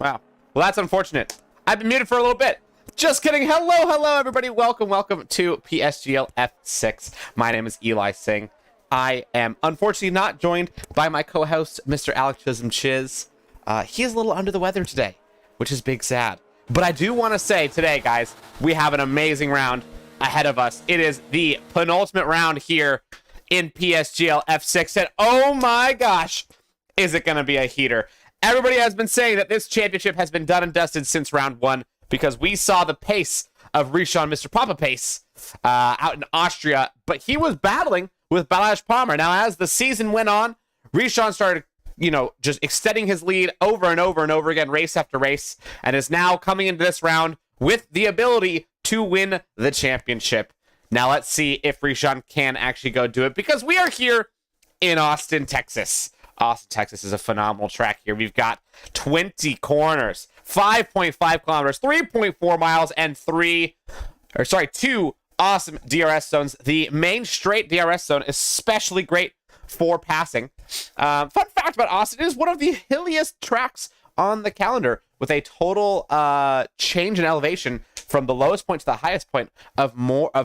Wow. Well, that's unfortunate. I've been muted for a little bit. Just kidding. Hello, everybody. Welcome to PSGL F6. My name is Eli Singh. I am unfortunately not joined by my co-host, Mr. Alex Chisholm Chiz. He is a little under the weather today, which is big sad. But I do want to say today, guys, we have an amazing round ahead of us. It is the penultimate round here in PSGL F6. And oh my gosh, is it going to be a heater? Everybody has been saying that this championship has been done and dusted since round one because we saw the pace of Rishon, Mr. Papa Pace, out in Austria. But he was battling with Balazs Palmer. Now, as the season went on, Rishon started, just extending his lead over and over and over again, race after race, and is now coming into this round with the ability to win the championship. Now, let's see if Rishon can actually go do it, because we are here in Austin, Texas. Austin, Texas is a phenomenal track here. We've got 20 corners, 5.5 kilometers, 3.4 miles, and two awesome DRS zones. The main straight DRS zone is especially great for passing. Fun fact about Austin, it is one of the hilliest tracks on the calendar, with a total change in elevation from the lowest point to the highest point of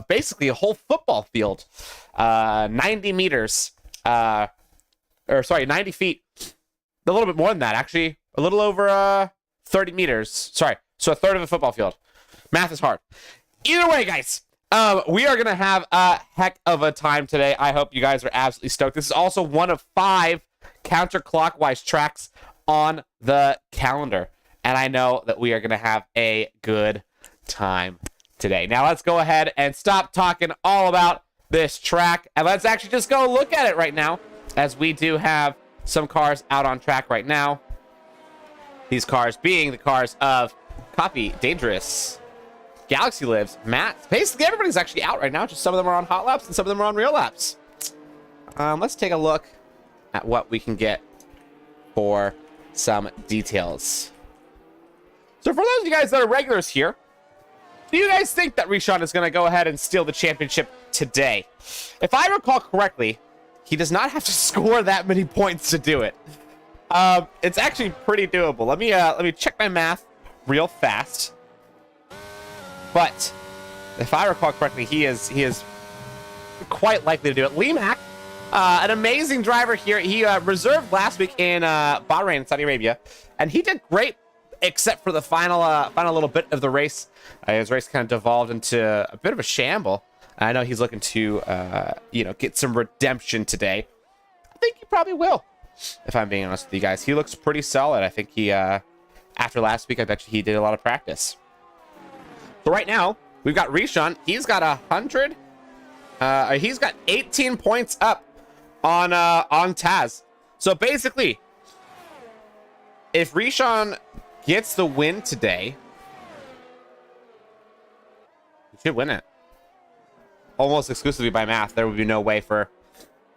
basically a whole football field. 90 meters. 90 feet. A little bit more than that, actually. A little over 30 meters. Sorry. So a third of a football field. Math is hard. Either way, guys, we are going to have a heck of a time today. I hope you guys are absolutely stoked. This is also one of 5 counterclockwise tracks on the calendar. And I know that we are going to have a good time today. Now, let's go ahead and stop talking all about this track. And let's actually just go look at it right now, as we do have some cars out on track right now. These cars being the cars of Copy, Dangerous, Galaxy Lives, Matt. Basically, everybody's actually out right now. Just some of them are on hot laps and some of them are on real laps. Let's take a look at what we can get for some details. So for those of you guys that are regulars here, do you guys think that Rishon is going to go ahead and steal the championship today? If I recall correctly, he does not have to score that many points to do it. It's actually pretty doable. Let me check my math real fast. But if I recall correctly, he is quite likely to do it. Lee Mack, an amazing driver here. He reserved last week in Bahrain, Saudi Arabia, and he did great, except for the final little bit of the race. His race kind of devolved into a bit of a shamble. I know he's looking to, get some redemption today. I think he probably will, if I'm being honest with you guys. He looks pretty solid. I think he, after last week, I bet you he did a lot of practice. So right now, we've got Rishon. He's got 100. He's got 18 points up on Taz. So basically, if Rishon gets the win today, he should win it. Almost exclusively by math. There would be no way for...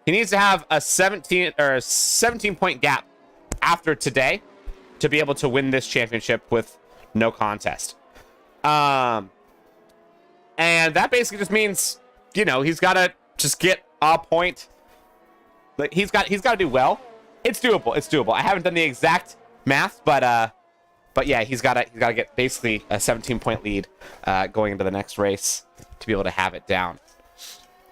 He needs to have a 17 point gap after today to be able to win this championship with no contest. And that basically just means, he's got to just get a point. Like he's got to do well. It's doable. I haven't done the exact math, but yeah, he's got to get basically a 17 point lead going into the next race to be able to have it down.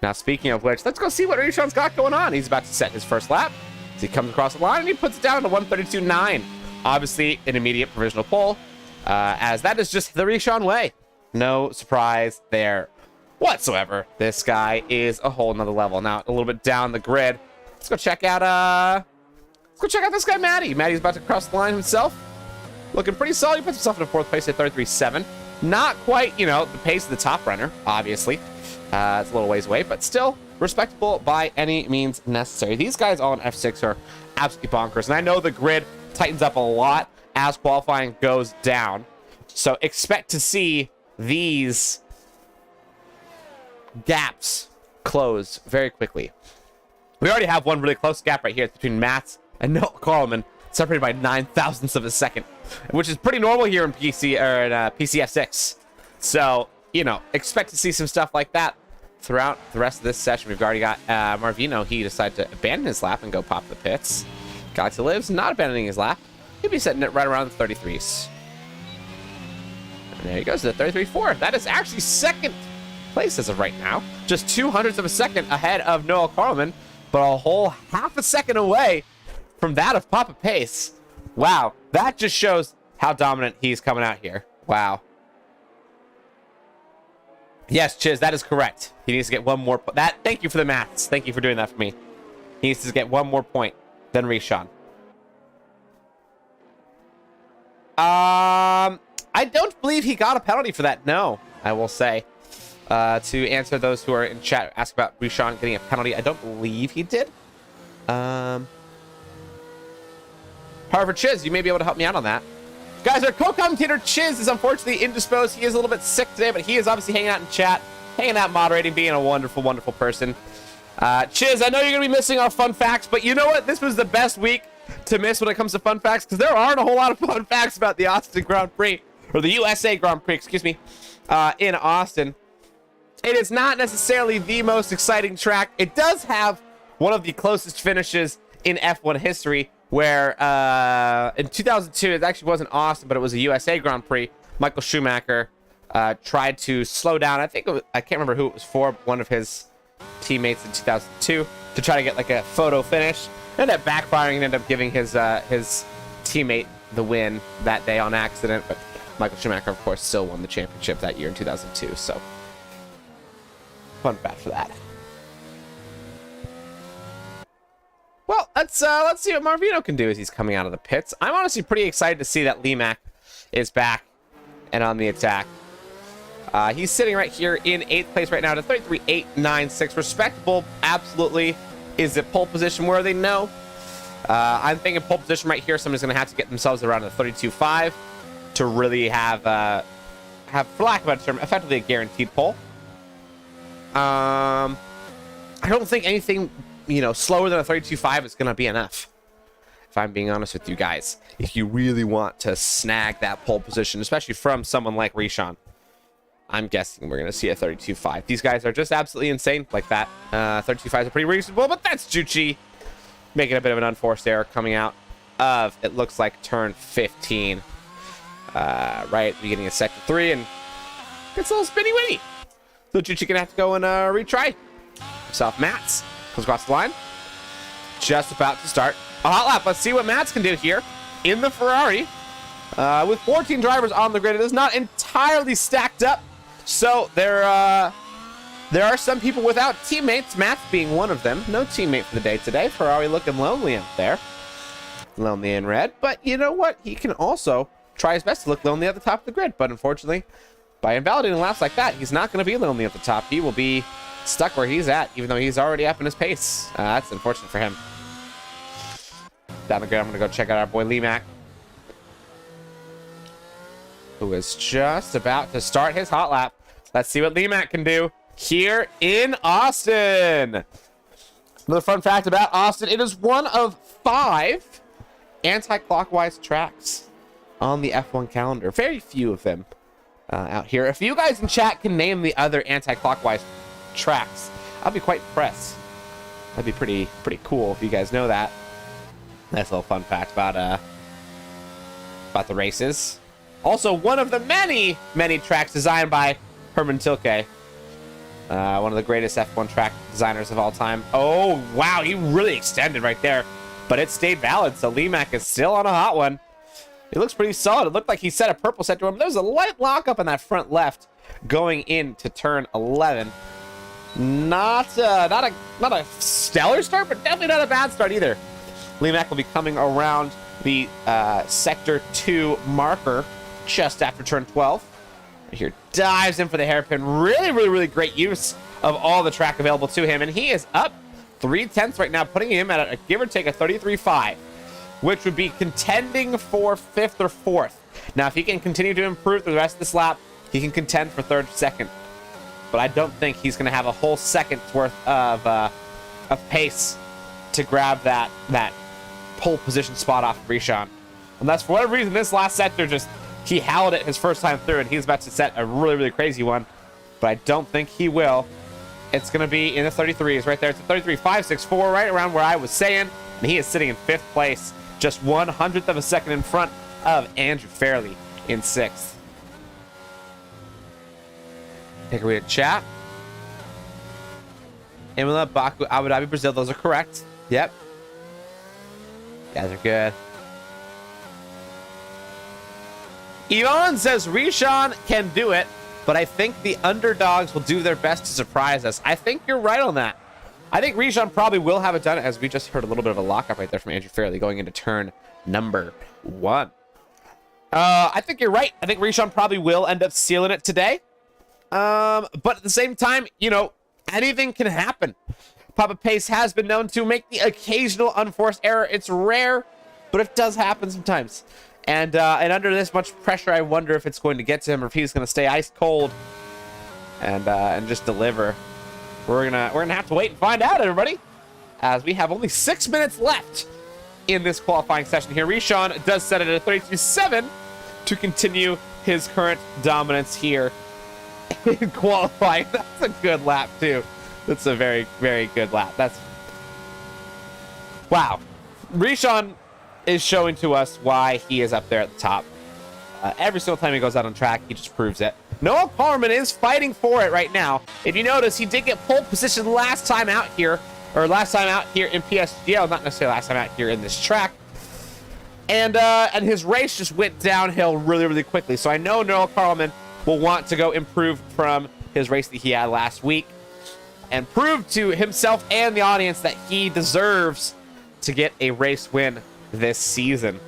Now, speaking of which, let's go see what Rishon's got going on. He's about to set his first lap. As he comes across the line, and he puts it down to 132.9. Obviously, an immediate provisional pole, as that is just the Rishon way. No surprise there whatsoever. This guy is a whole nother level. Now, a little bit down the grid. Let's go check out this guy, Matty. Matty's about to cross the line himself. Looking pretty solid. He puts himself in 4th place at 33.7. Not quite, the pace of the top runner, obviously. It's a little ways away, but still respectable by any means necessary. These guys all in F6 are absolutely bonkers, and I know the grid tightens up a lot as qualifying goes down, so expect to see these gaps close very quickly. We already have one really close gap right here between Mats and Noah Carlman, separated by 9 thousandths of a second, which is pretty normal here in PCF6. So, expect to see some stuff like that throughout the rest of this session. We've already got Marvino. He decided to abandon his lap and go pop the pits. Galaxy Lives not abandoning his lap. He'll be setting it right around the 33s. And there he goes, the 33.4. That is actually second place as of right now. Just 0.02 of a second ahead of Noah Carlman, but a whole half a second away from that of Papa Pace. Wow, that just shows how dominant he's coming out here. Wow. Yes, Chiz, that is correct. He needs to get one more. Thank you for the maths. Thank you for doing that for me. He needs to get one more point than Rishon. I don't believe he got a penalty for that. No, I will say. To answer those who are in chat, ask about Rishon getting a penalty. I don't believe he did. However, Chiz, you may be able to help me out on that. Guys, our co-commentator Chiz is unfortunately indisposed. He is a little bit sick today, but he is obviously hanging out in chat, hanging out, moderating, being a wonderful, wonderful person. Chiz, I know you're going to be missing our fun facts, but you know what? This was the best week to miss when it comes to fun facts, because there aren't a whole lot of fun facts about the Austin Grand Prix, or the USA Grand Prix, excuse me, in Austin. It is not necessarily the most exciting track. It does have one of the closest finishes in F1 history, where in 2002, it actually wasn't Austin, but it was a USA Grand Prix. Michael Schumacher tried to slow down. I think it was, I can't remember who it was for, but one of his teammates in 2002 to try to get like a photo finish. Ended up backfiring and ended up giving his teammate the win that day on accident. But Michael Schumacher, of course, still won the championship that year in 2002. So fun fact for that. Well, let's see what Marvino can do as he's coming out of the pits. I'm honestly pretty excited to see that Lemak is back and on the attack. He's sitting right here in 8th place right now to 33.896. Respectable, absolutely. Is it pole position worthy? No. I'm thinking pole position right here. Somebody's going to have to get themselves around the 32.5 to really have, for lack of a better term, effectively a guaranteed pole. I don't think anything, slower than a 32.5 is going to be enough. If I'm being honest with you guys, if you really want to snag that pole position, especially from someone like Rishon, I'm guessing we're going to see a 32.5. These guys are just absolutely insane like that. 32.5s are pretty reasonable, but that's Juchi making a bit of an unforced error coming out of, it looks like, turn 15. Right at the beginning of sector 3, and gets a little spinny-winny. So Juchi going to have to go and retry himself. Mats comes across the line. Just about to start a hot lap. Let's see what Mats can do here in the Ferrari. With 14 drivers on the grid, it is not entirely stacked up. So there are some people without teammates, Mats being one of them. No teammate for the day today. Ferrari looking lonely up there. Lonely in red. But you know what? He can also try his best to look lonely at the top of the grid. But unfortunately, by invalidating laps like that, he's not going to be lonely at the top. He will be stuck where he's at, even though he's already up in his pace. That's unfortunate for him. Down the grid, I'm going to go check out our boy Lemak, who is just about to start his hot lap. Let's see what Lemak can do here in Austin. Another fun fact about Austin, it is one of 5 anti-clockwise tracks on the F1 calendar. Very few of them out here. If you guys in chat can name the other anti-clockwise tracks, I'll be quite impressed. That'd be pretty cool if you guys know that. Nice little fun fact about the races. Also, one of the many tracks designed by Herman Tilke, one of the greatest F1 track designers of all time. Oh wow, he really extended right there, but it stayed valid. So Lemak is still on a hot one. It looks pretty solid. It looked like he set a purple set to him. There's a light lockup on that front left going into turn 11. Not a stellar start, but definitely not a bad start either. Lemak will be coming around the sector 2 marker just after turn 12. Here dives in for the hairpin. Really great use of all the track available to him, and he is up 0.3 right now, putting him at a give or take a 33.5, which would be contending for 5th or 4th. Now, if he can continue to improve through the rest of this lap, he can contend for 3rd, 2nd. But I don't think he's going to have a whole second's worth of pace to grab that pole position spot off of Rishon. Unless for whatever reason this last sector he howled it his first time through and he's about to set a really crazy one. But I don't think he will. It's going to be in the 33s right there. It's a 33.564, right around where I was saying. And he is sitting in 5th place. just 1/100th of a second in front of Andrew Fairley in 6th. Take a read at chat. Imola, Baku, Abu Dhabi, Brazil. Those are correct. Yep. Guys are good. Yvonne says Rishon can do it, but I think the underdogs will do their best to surprise us. I think you're right on that. I think Rishon probably will have it done, as we just heard a little bit of a lockup right there from Andrew Fairley going into turn number 1. I think you're right. I think Rishon probably will end up sealing it today. But at the same time, you know, anything can happen. Papa Pace has been known to make the occasional unforced error. It's rare, but it does happen sometimes. And under this much pressure, I wonder if it's going to get to him or if he's going to stay ice cold and just deliver. We're gonna have to wait and find out, everybody, as we have only 6 minutes left in this qualifying session here. Rishon does set it at a 32.7 to continue his current dominance here in qualifying. That's a good lap too. That's a very, very good lap. That's wow. Rishon is showing to us why he is up there at the top. Every single time he goes out on track, he just proves it. Noah Carmen is fighting for it right now. If you notice, he did get pole position last time out here in PSGL, not necessarily last time out here in this track. And his race just went downhill really, really quickly. So I know Noah Carmen will want to go improve from his race that he had last week and prove to himself and the audience that he deserves to get a race win this season.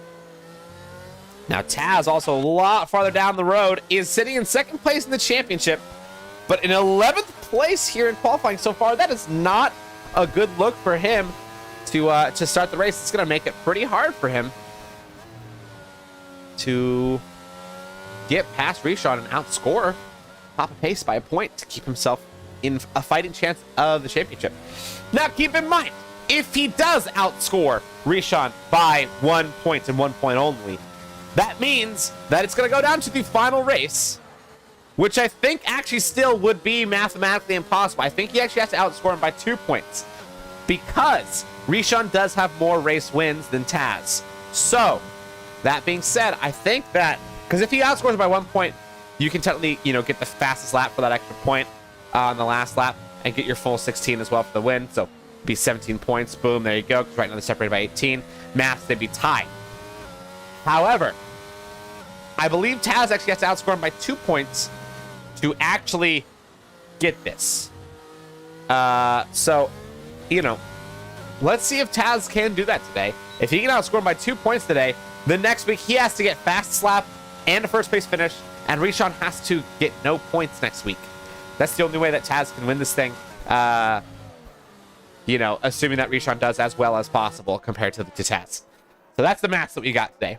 Now, Taz, also a lot farther down the road, is sitting in 2nd place in the championship, but in 11th place here in qualifying so far. That is not a good look for him to start the race. It's going to make it pretty hard for him to get past Rishon and outscore Papa Pace by a point to keep himself in a fighting chance of the championship. Now, keep in mind, if he does outscore Rishon by 1 point and 1 point only, that means that it's going to go down to the final race, which I think actually still would be mathematically impossible. I think he actually has to outscore him by 2 points because Rishon does have more race wins than Taz. So, that being said, I think that, because if he outscores him by 1 point, you can technically, get the fastest lap for that extra point on the last lap and get your full 16 as well for the win. So, be 17 points. Boom, there you go. Because right now they're separated by 18. Maths, they'd be tied. However, I believe Taz actually has to outscore him by 2 points to actually get this. So, let's see if Taz can do that today. If he can outscore him by 2 points today, then next week he has to get fastest lap and a first place finish, and Rishon has to get no points next week. That's the only way that Taz can win this thing. Assuming that Rishon does as well as possible compared to Taz. So that's the max that we got today.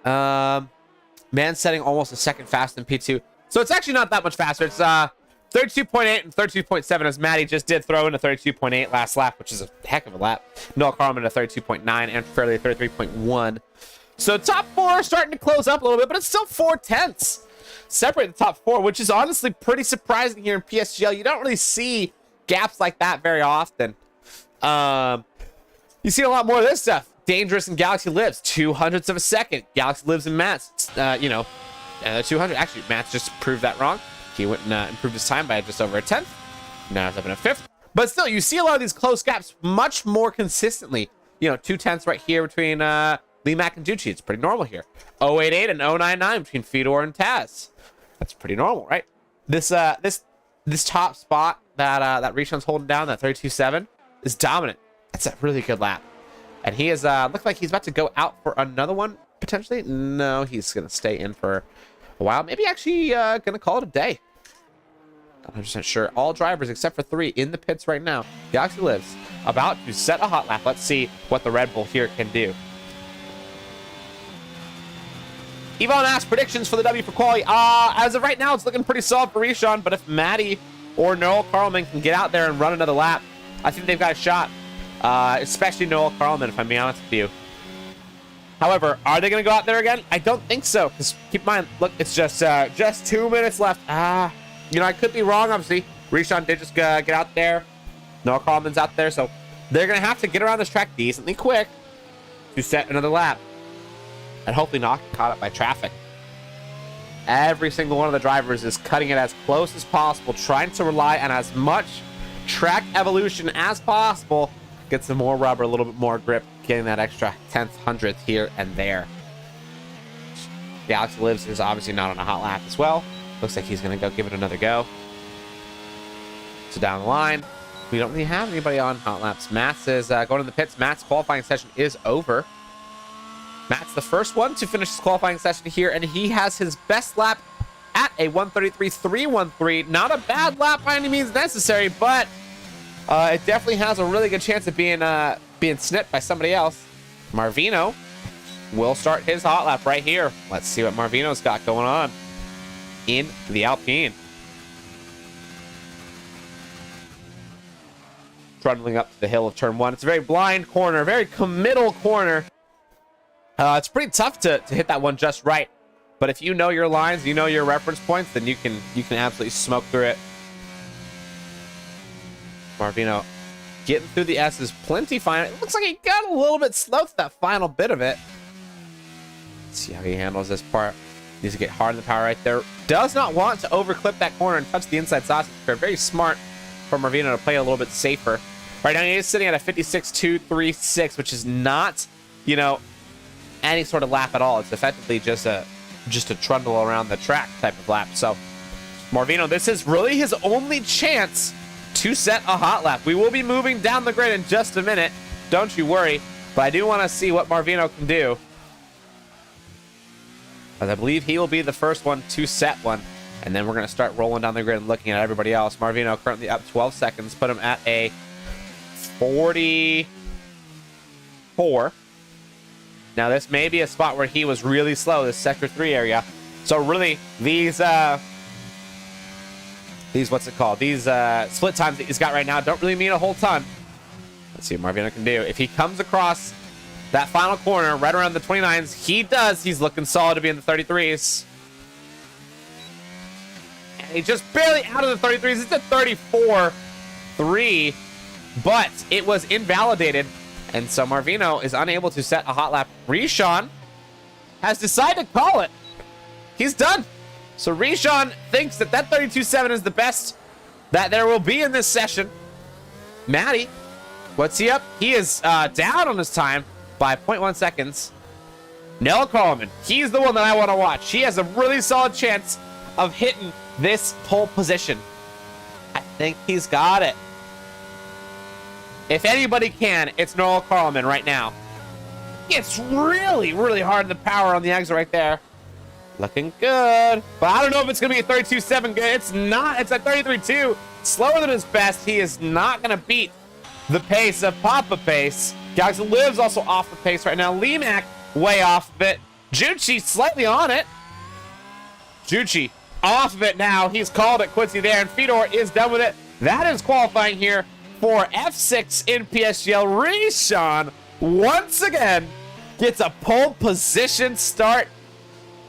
Man setting almost a second faster than P2. So it's actually not that much faster. It's 32.8 and 32.7 as Maddie just did throw in a 32.8 last lap, which is a heck of a lap. Noah Carmen a 32.9 and Fairley 33.1. So top 4 are starting to close up a little bit, but it's still 4/10 separate the top 4, which is honestly pretty surprising here in PSGL. You don't really see gaps like that very often. You see a lot more of this stuff. Dangerous and Galaxy Lives, 2/100ths of a second. Galaxy Lives and Matt's, 200. Actually, Matt's just proved that wrong. He went and improved his time by just over a 10th. Now it's up in a 5th. But still, you see a lot of these close gaps much more consistently. 2/10ths right here between Lee Mack and Juchi. It's pretty normal here. 088 and 099 between Fedor and Taz. That's pretty normal, right? This top spot that Rishon's holding down, that 32.7, is dominant. That's a really good lap. And he is looks like he's about to go out for another one, potentially. No, he's going to stay in for a while. Maybe actually going to call it a day. Not 100% sure. All drivers except for 3 in the pits right now. Galaxy Lives about to set a hot lap. Let's see what the Red Bull here can do. Yvonne asked predictions for the W for quali. As of right now, it's looking pretty solid for Rishon, but if Maddie or Noel Carlman can get out there and run another lap, I think they've got a shot. Especially Noel Carlman, if I'm being honest with you. However, are they going to go out there again? I don't think so. Because keep in mind, look, it's just 2 minutes left. I could be wrong, obviously. Rishon did just get out there. Noel Carlman's out there, so they're going to have to get around this track decently quick to set another lap and hopefully not get caught up by traffic. Every single one of the drivers is cutting it as close as possible, trying to rely on as much track evolution as possible, get some more rubber, a little bit more grip, getting that extra 10th, 100th here and there. Galaxy Lives is obviously not on a hot lap as well. Looks like he's going to go give it another go. So down the line, we don't really have anybody on hot laps. Matt's is going to the pits. Matt's qualifying session is over. Matt's the first one to finish his qualifying session here, and he has his best lap at a 1:33.313. Not a bad lap by any means necessary, but it definitely has a really good chance of being snipped by somebody else. Marvino will start his hot lap right here. Let's see what Marvino's got going on in the Alpine. Trundling up the hill of turn 1. It's a very blind corner, very committal corner. It's pretty tough to hit that one just right. But if you know your lines, you know your reference points, then you can absolutely smoke through it. Marvino getting through the S's plenty fine. It looks like he got a little bit slow to that final bit of it. Let's see how he handles this part. Needs to get hard in the power right there. Does not want to overclip that corner and touch the inside sausage curve. Very smart for Marvino to play a little bit safer. Right now he is sitting at a 56.236, which is not, you know, any sort of lap at all. It's effectively just a trundle around the track type of lap. So Marvino, this is really his only chance to set a hot lap. We will be moving down the grid in just a minute. Don't you worry. But I do want to see what Marvino can do, as I believe he will be the first one to set one. And then we're going to start rolling down the grid and looking at everybody else. Marvino currently up 12 seconds. Put him at a 44. Now, this may be a spot where he was really slow, this Sector 3 area. So, really, these what's it called? These split times that he's got right now don't really mean a whole ton. Let's see what Marvino can do. If he comes across that final corner right around the 29s, he does. He's looking solid to be in the 33s. And he's just barely out of the 33s. It's a 34.3, but it was invalidated. And so Marvino is unable to set a hot lap. Rishon has decided to call it. He's done. So Rishon thinks that 32.7 is the best that there will be in this session. Matty, what's he up? He is down on his time by 0.1 seconds. Noah Coleman, he's the one that I want to watch. He has a really solid chance of hitting this pole position. I think he's got it. If anybody can, it's Noel Carlman right now. It's really, really hard in the power on the exit right there. Looking good. But I don't know if it's going to be a 32.7 good. It's not. It's at 33.2. Slower than his best. He is not going to beat the pace of Papa Pace. Galaxy Lives also off the pace right now. Limac way off of it. Jucci slightly on it. Jucci off of it now. He's called it Quincy there, and Fedor is done with it. That is qualifying here for F6 in PSGL. Rishon once again gets a pole position start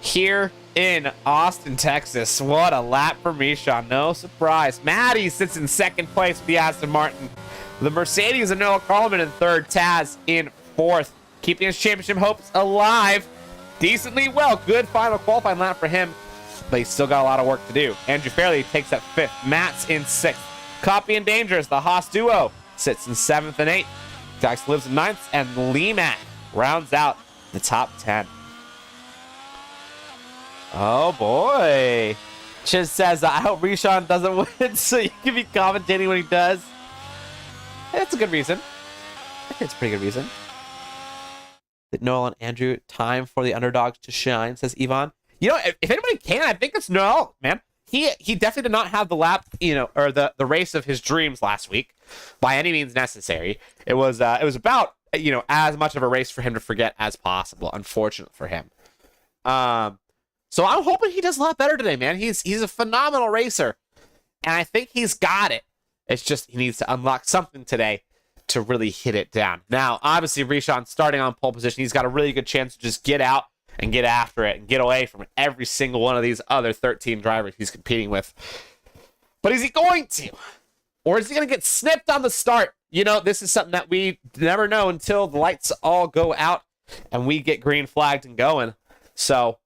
here in Austin, Texas. What a lap for Rishon. No surprise. Matty sits in second place with the Aston Martin. The Mercedes and Noah Carlman in third. Taz in fourth. Keeping his championship hopes alive decently well. Good final qualifying lap for him, but he's still got a lot of work to do. Andrew Fairley takes that fifth. Matt's in sixth. Copy and Dangerous, the Haas duo, sits in 7th and 8th. Dax lives in 9th, and Limac rounds out the top 10. Oh, boy. Chiz says, I hope Rishon doesn't win so you can be commentating when he does. Hey, that's a good reason. I think it's a pretty good reason. Noel and Andrew, time for the underdogs to shine, says Yvonne. You know, if anybody can, I think it's Noel, man. He definitely did not have the lap, you know, or the race of his dreams last week by any means necessary. It was about, you know, as much of a race for him to forget as possible. Unfortunate for him. So I'm hoping he does a lot better today, man. He's a phenomenal racer, and I think he's got it. It's just he needs to unlock something today to really hit it down. Now, obviously, Rishon starting on pole position, he's got a really good chance to just get out and get after it and get away from every single one of these other 13 drivers he's competing with. But is he going to? Or is he going to get snipped on the start? You know, this is something that we never know until the lights all go out and we get green flagged and going. So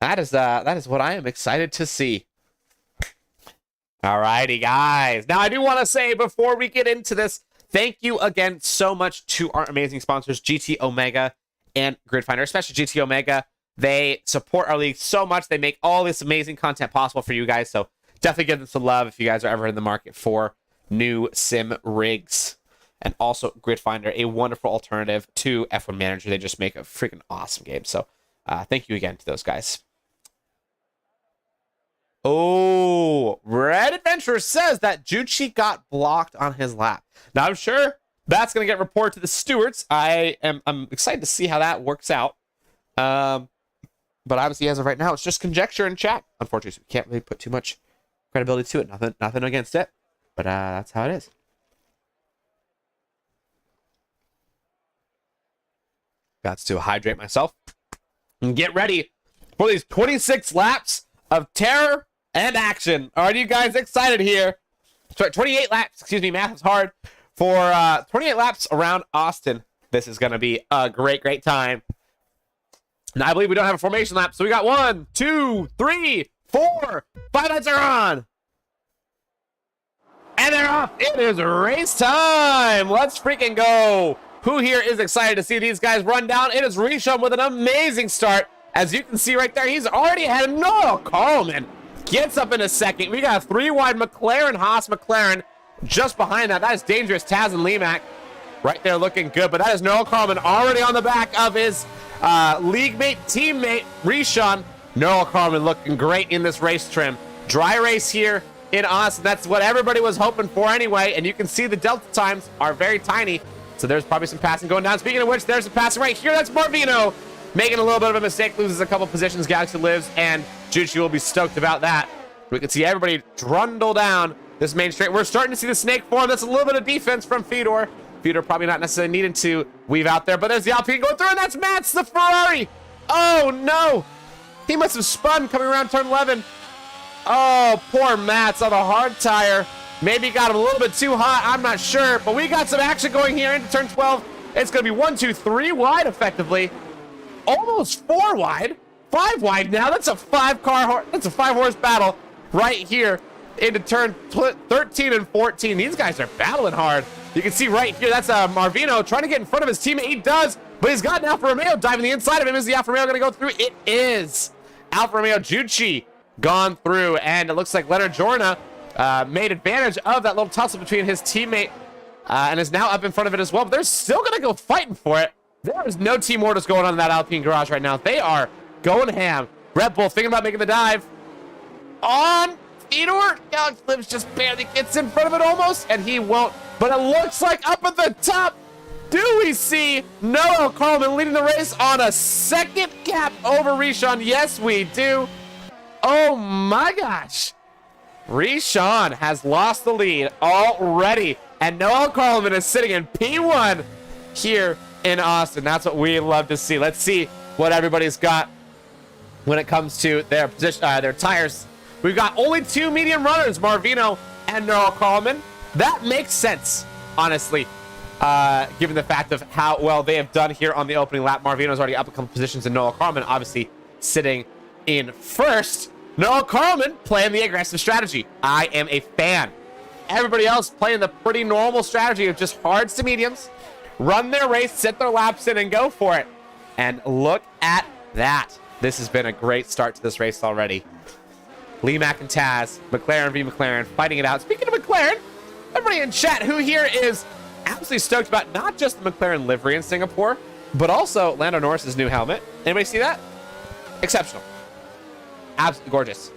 that is what I am excited to see. Alrighty, guys. Now I do want to say before we get into this, thank you again so much to our amazing sponsors, GT Omega and Gridfinder, especially GT Omega. They support our league so much. They make all this amazing content possible for you guys. So definitely give them some love if you guys are ever in the market for new sim rigs. And also Gridfinder, a wonderful alternative to F1 Manager. They just make a freaking awesome game. So thank you again to those guys. Oh, Red Adventurer says that Juchi got blocked on his lap. Now, I'm sure that's going to get reported to the stewards. I'm excited to see how that works out. But obviously, as of right now, it's just conjecture in chat. Unfortunately, so we can't really put too much credibility to it. Nothing against it. But that's how it is. Got to hydrate myself and get ready for these 26 laps of terror and action. Are you guys excited here? Sorry, 28 laps. Excuse me, math is hard. For 28 laps around Austin. This is going to be a great, great time. Now, I believe we don't have a formation lap, so we got 1, 2, 3, 4, 5 lights are on. And they're off. It is race time. Let's freaking go. Who here is excited to see these guys run down? It is Rishon with an amazing start. As you can see right there, he's already ahead of Noah Coleman. Gets up in a second. We got a 3-wide McLaren, Haas McLaren just behind that. That is dangerous. Taz and Lemak right there looking good. But that is Noah Coleman already on the back of his league mate, teammate, Rishon. Noah Coleman looking great in this race trim. Dry race here in Austin. That's what everybody was hoping for anyway. And you can see the delta times are very tiny. So there's probably some passing going down. Speaking of which, there's some passing right here. That's Marvino making a little bit of a mistake. Loses a couple positions. Galaxy lives. And Juchi will be stoked about that. We can see everybody trundle down this main straight. We're starting to see the snake form. That's a little bit of defense from Fedor. Fedor probably not necessarily needing to weave out there. But there's the Alpine going through. And that's Mats, the Ferrari. Oh, no. He must have spun coming around turn 11. Oh, poor Mats on the hard tire. Maybe got him a little bit too hot. I'm not sure. But we got some action going here into turn 12. It's going to be 1, 2, 3 wide effectively. Almost 4 wide. 5 wide now. That's a 5-horse battle right here into turn 13 and 14. These guys are battling hard. You can see right here, that's Marvino trying to get in front of his teammate. He does, but he's got an Alfa Romeo diving the inside of him. Is the Alfa Romeo going to go through? It is. Alfa Romeo Juchi gone through, and it looks like Leonard Jorna made advantage of that little tussle between his teammate and is now up in front of it as well. But they're still going to go fighting for it. There is no Team Mortis going on in that Alpine garage right now. They are going ham. Red Bull thinking about making the dive. On Fedor. Galaxy Lives just barely gets in front of it almost, and he won't. But it looks like up at the top, do we see Noah Coleman leading the race on a second gap over Rishon? Yes, we do. Oh my gosh. Rishon has lost the lead already, and Noah Coleman is sitting in P1 here in Austin. That's what we love to see. Let's see what everybody's got when it comes to their position, their tires. We've got only 2 medium runners, Marvino and Noah Coleman. That makes sense, honestly, given the fact of how well they have done here on the opening lap. Marvino's already up a couple positions, and Noah Coleman obviously sitting in first. Noah Coleman playing the aggressive strategy. I am a fan. Everybody else playing the pretty normal strategy of just hards to mediums, run their race, set their laps in, and go for it. And look at that. This has been a great start to this race already. Lemak and Taz, McLaren v. McLaren, fighting it out. Speaking of McLaren, everybody in chat who here is absolutely stoked about not just the McLaren livery in Singapore, but also Lando Norris's new helmet. Anybody see that? Exceptional. Absolutely gorgeous.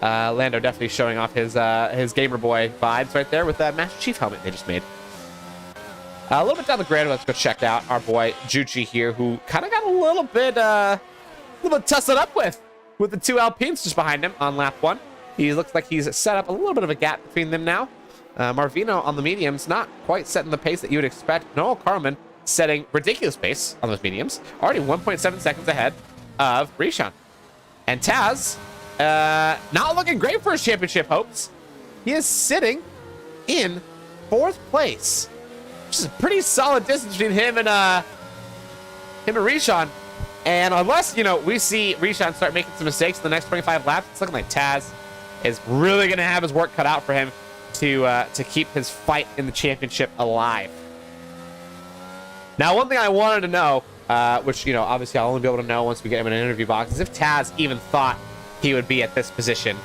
Lando definitely showing off his gamer boy vibes right there with that Master Chief helmet they just made. A little bit down the grid, let's go check out our boy Juchi here, who kind of got a little bit tussled up with the 2 Alpines just behind him on lap 1. He looks like he's set up a little bit of a gap between them now. Marvino on the mediums, not quite setting the pace that you would expect. Noah Coleman setting ridiculous pace on those mediums, already 1.7 seconds ahead of Rishon. And Taz, not looking great for his championship hopes. He is sitting in 4th place, which is a pretty solid distance between him and him and Rishon. And unless, you know, we see Rishon start making some mistakes in the next 25 laps, it's looking like Taz is really going to have his work cut out for him to keep his fight in the championship alive. Now, one thing I wanted to know, which, you know, obviously I'll only be able to know once we get him in an interview box, is if Taz even thought he would be at this position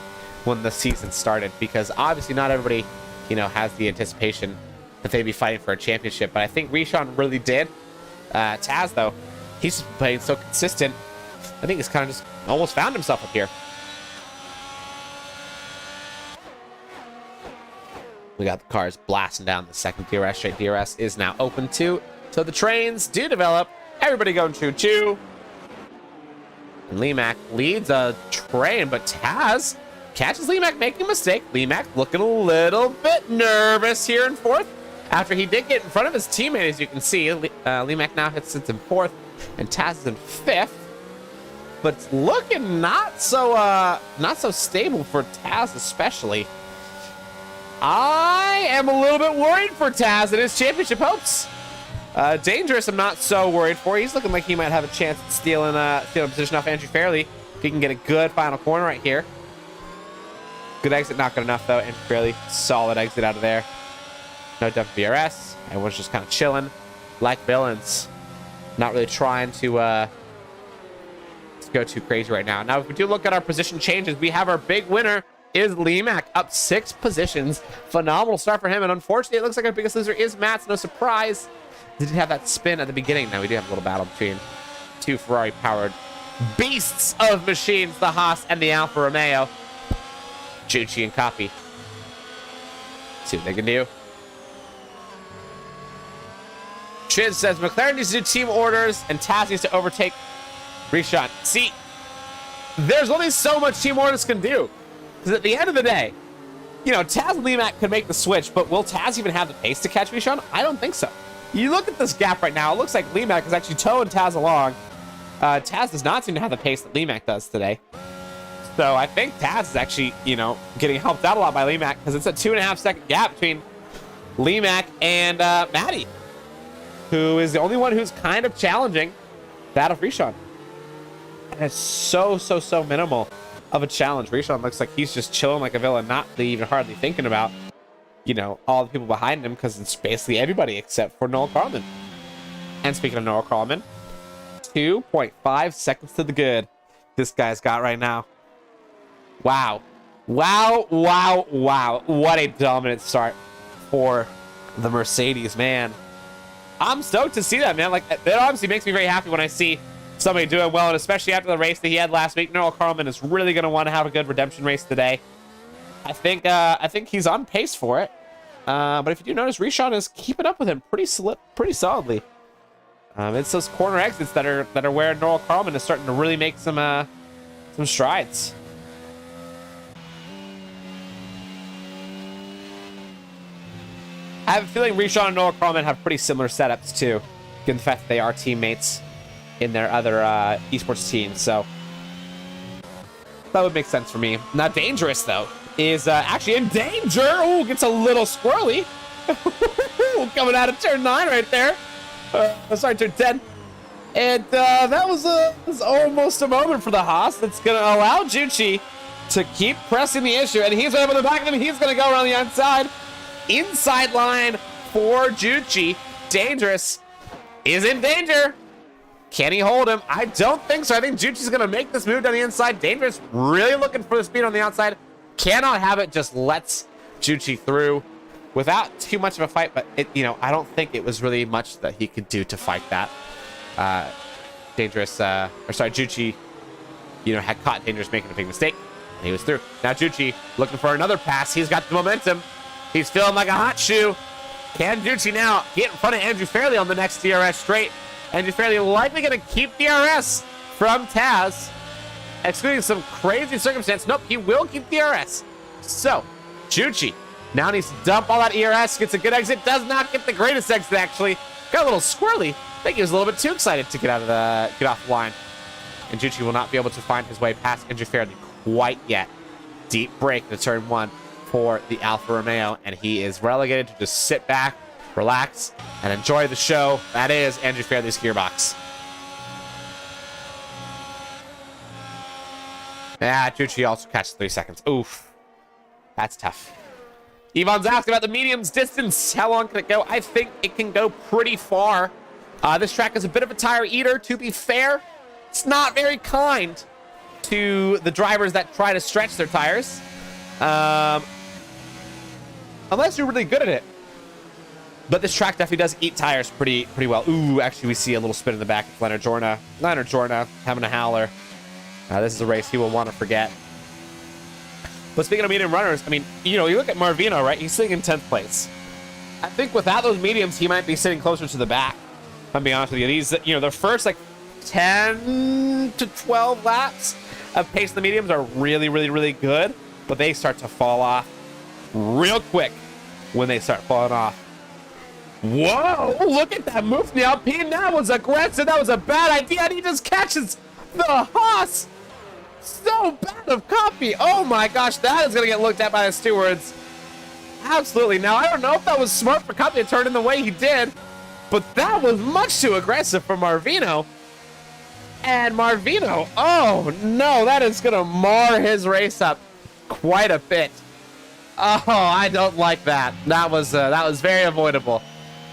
when the season started. Because obviously not everybody, you know, has the anticipation that they'd be fighting for a championship. But I think Rishon really did. Taz, though, he's just playing so consistent. I think he's kind of just almost found himself up here. We got the cars blasting down the second DRS. Straight DRS is now open too. So the trains do develop. Everybody going choo-choo. And Lee-Mac leads a train, but Taz catches Lee-Mac making a mistake. Lee-Mac looking a little bit nervous here in fourth. After he did get in front of his teammate, as you can see, Lee-Mac now sits in fourth, and Taz is in fifth. But it's looking not so stable for Taz, especially. I am a little bit worried for Taz and his championship hopes. Dangerous, I'm not so worried for. He's looking like he might have a chance at stealing a position off Andrew Fairley. If he can get a good final corner right here. Good exit, not good enough though. Andrew Fairley, solid exit out of there. No WRS. Everyone's just kind of chilling like villains. Not really trying to go too crazy right now. Now, if we do look at our position changes, we have our big winner is Lee-Mac, up 6 positions. Phenomenal start for him, and unfortunately, it looks like our biggest loser is Matt's. No surprise. He did have that spin at the beginning. Now, we do have a little battle between two Ferrari-powered beasts of machines, the Haas and the Alfa Romeo. Juchi and Copy. See what they can do. Chiz says, McLaren needs to do team orders, and Taz needs to overtake Rishon. See, there's only so much team orders can do. Because at the end of the day, you know, Taz and Lee-Mac could make the switch, but will Taz even have the pace to catch Rishon? I don't think so. You look at this gap right now, it looks like Lee-Mac is actually towing Taz along. Taz does not seem to have the pace that Lee-Mac does today. So I think Taz is actually, you know, getting helped out a lot by Lee-Mac, because it's a 2.5-second gap between Lee-Mac and Matty, who is the only one who's kind of challenging that of Rishon. And it's so minimal of a challenge. Rishon looks like he's just chilling like a villain, not even hardly thinking about, you know, all the people behind him, because it's basically everybody except for Noel Carlman. And speaking of Noel Carlman, 2.5 seconds to the good this guy's got right now. Wow. Wow. What a dominant start for the Mercedes, man. I'm stoked to see that, man. Like, it obviously makes me very happy when I see somebody doing well, and especially after the race that he had last week. Noel Carlman is really going to want to have a good redemption race today. I think he's on pace for it. But if you do notice, Rishon is keeping up with him pretty solidly. It's those corner exits that are where Noel Carlman is starting to really make some strides. I have a feeling Rishon and Noel Carlman have pretty similar setups too, given the fact that they are teammates in their other esports teams, so that would make sense for me. Not Dangerous, though, is actually in danger. Oh, gets a little squirrely. Coming out of turn 9 right there. Sorry, turn 10. And that was almost a moment for the Haas that's going to allow Juchi to keep pressing the issue, and he's right up on the back of him. He's going to go around the outside. Inside line for Juchi. Dangerous is in danger. Can he hold him? I don't think so. I think Juchi's going to make this move down the inside. Dangerous really looking for the speed on the outside. Cannot have it. Just lets Juchi through without too much of a fight. But, I don't think it was really much that he could do to fight that. Juchi, had caught Dangerous making a big mistake. And he was through. Now Juchi looking for another pass. He's got the momentum. He's feeling like a hot shoe. Can Juchi now get in front of Andrew Fairley on the next DRS straight? Andrew Fairley likely going to keep DRS from Taz, excluding some crazy circumstance. Nope, he will keep DRS. So, Juchi now needs to dump all that ERS, gets a good exit, does not get the greatest exit, actually. Got a little squirrely. I think he was a little bit too excited to get off the line. And Juchi will not be able to find his way past Andrew Fairley quite yet. Deep break to turn 1 for the Alfa Romeo, and he is relegated to just sit back, relax, and enjoy the show. That is Andrew Fairley's gearbox. Yeah, Juchi also catches 3 seconds. Oof. That's tough. Yvonne's asking about the medium's distance. How long can it go? I think it can go pretty far. This track is a bit of a tire eater, to be fair. It's not very kind to the drivers that try to stretch their tires. Unless you're really good at it. But this track definitely does eat tires pretty well. Ooh, actually, we see a little spin in the back of Leonard Jorna. Leonard Jorna having a howler. This is a race he will want to forget. But speaking of medium runners, I mean, you know, you look at Marvino, right? He's sitting in 10th place. I think without those mediums, he might be sitting closer to the back. If I'm being honest with you. These, you know, their first, like, 10 to 12 laps of pace of the mediums are really good. But they start to fall off real quick when they start falling off. Whoa! Look at that move from the Alpine. That was aggressive. That was a bad idea. And he just catches the Haas. So bad of copy. Oh my gosh, that is going to get looked at by the stewards. Absolutely. Now, I don't know if that was smart for Copy to turn in the way he did, but that was much too aggressive for Marvino. And Marvino, oh no, that is going to mar his race up quite a bit. Oh, I don't like that. That was very avoidable.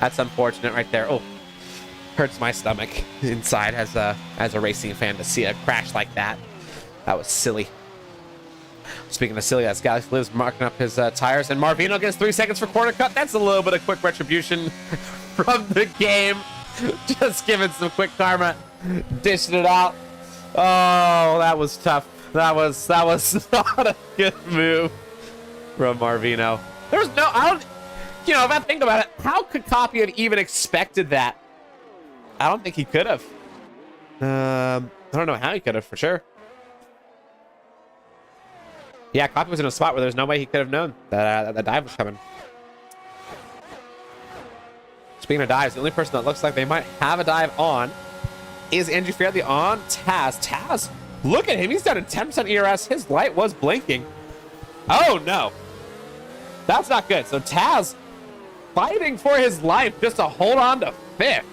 That's unfortunate right there. Oh, hurts my stomach inside as a racing fan to see a crash like that. That was silly. Speaking of silly, that's Galaxy Lives marking up his tires, and Marvino gets 3 seconds for corner cut. That's a little bit of quick retribution from the game. Just giving some quick karma, dishing it out. Oh, that was tough. That was not a good move from Marvino. There's no, I don't, you know, if I think about it, how could Copy have even expected that? I don't think he could have. I don't know how he could have, for sure. Yeah, Copy was in a spot where there's no way he could have known that the dive was coming. Speaking of dives, the only person that looks like they might have a dive on is Andrew Fairley on Taz. Taz, look at him. He's down at 10% ERS. His light was blinking. Oh, no. That's not good. So Taz fighting for his life just to hold on to fifth.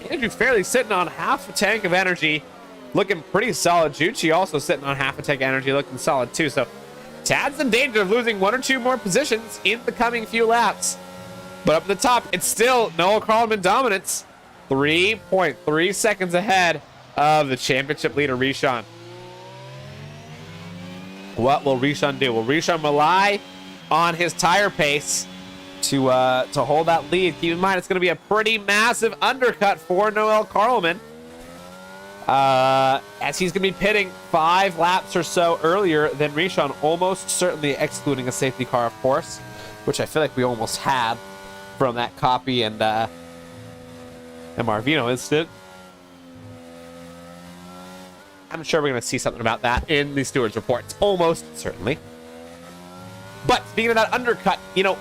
Andrew Fairley sitting on half a tank of energy, looking pretty solid. Juchi also sitting on half a tank of energy, looking solid too. So Tad's in danger of losing 1 or 2 more positions in the coming few laps. But up at the top, it's still Noah Carlman dominance. 3.3 seconds ahead of the championship leader, Rishon. What will Rishon do? Will Rishon rely on his tire pace to hold that lead? Keep in mind, it's going to be a pretty massive undercut for Noel Carlman, as he's going to be pitting 5 laps or so earlier than Rishon, almost certainly excluding a safety car, of course, which I feel like we almost had from that Copy and Marvino incident. I'm sure we're going to see something about that in the stewards' reports, almost certainly. But speaking of that undercut, you know,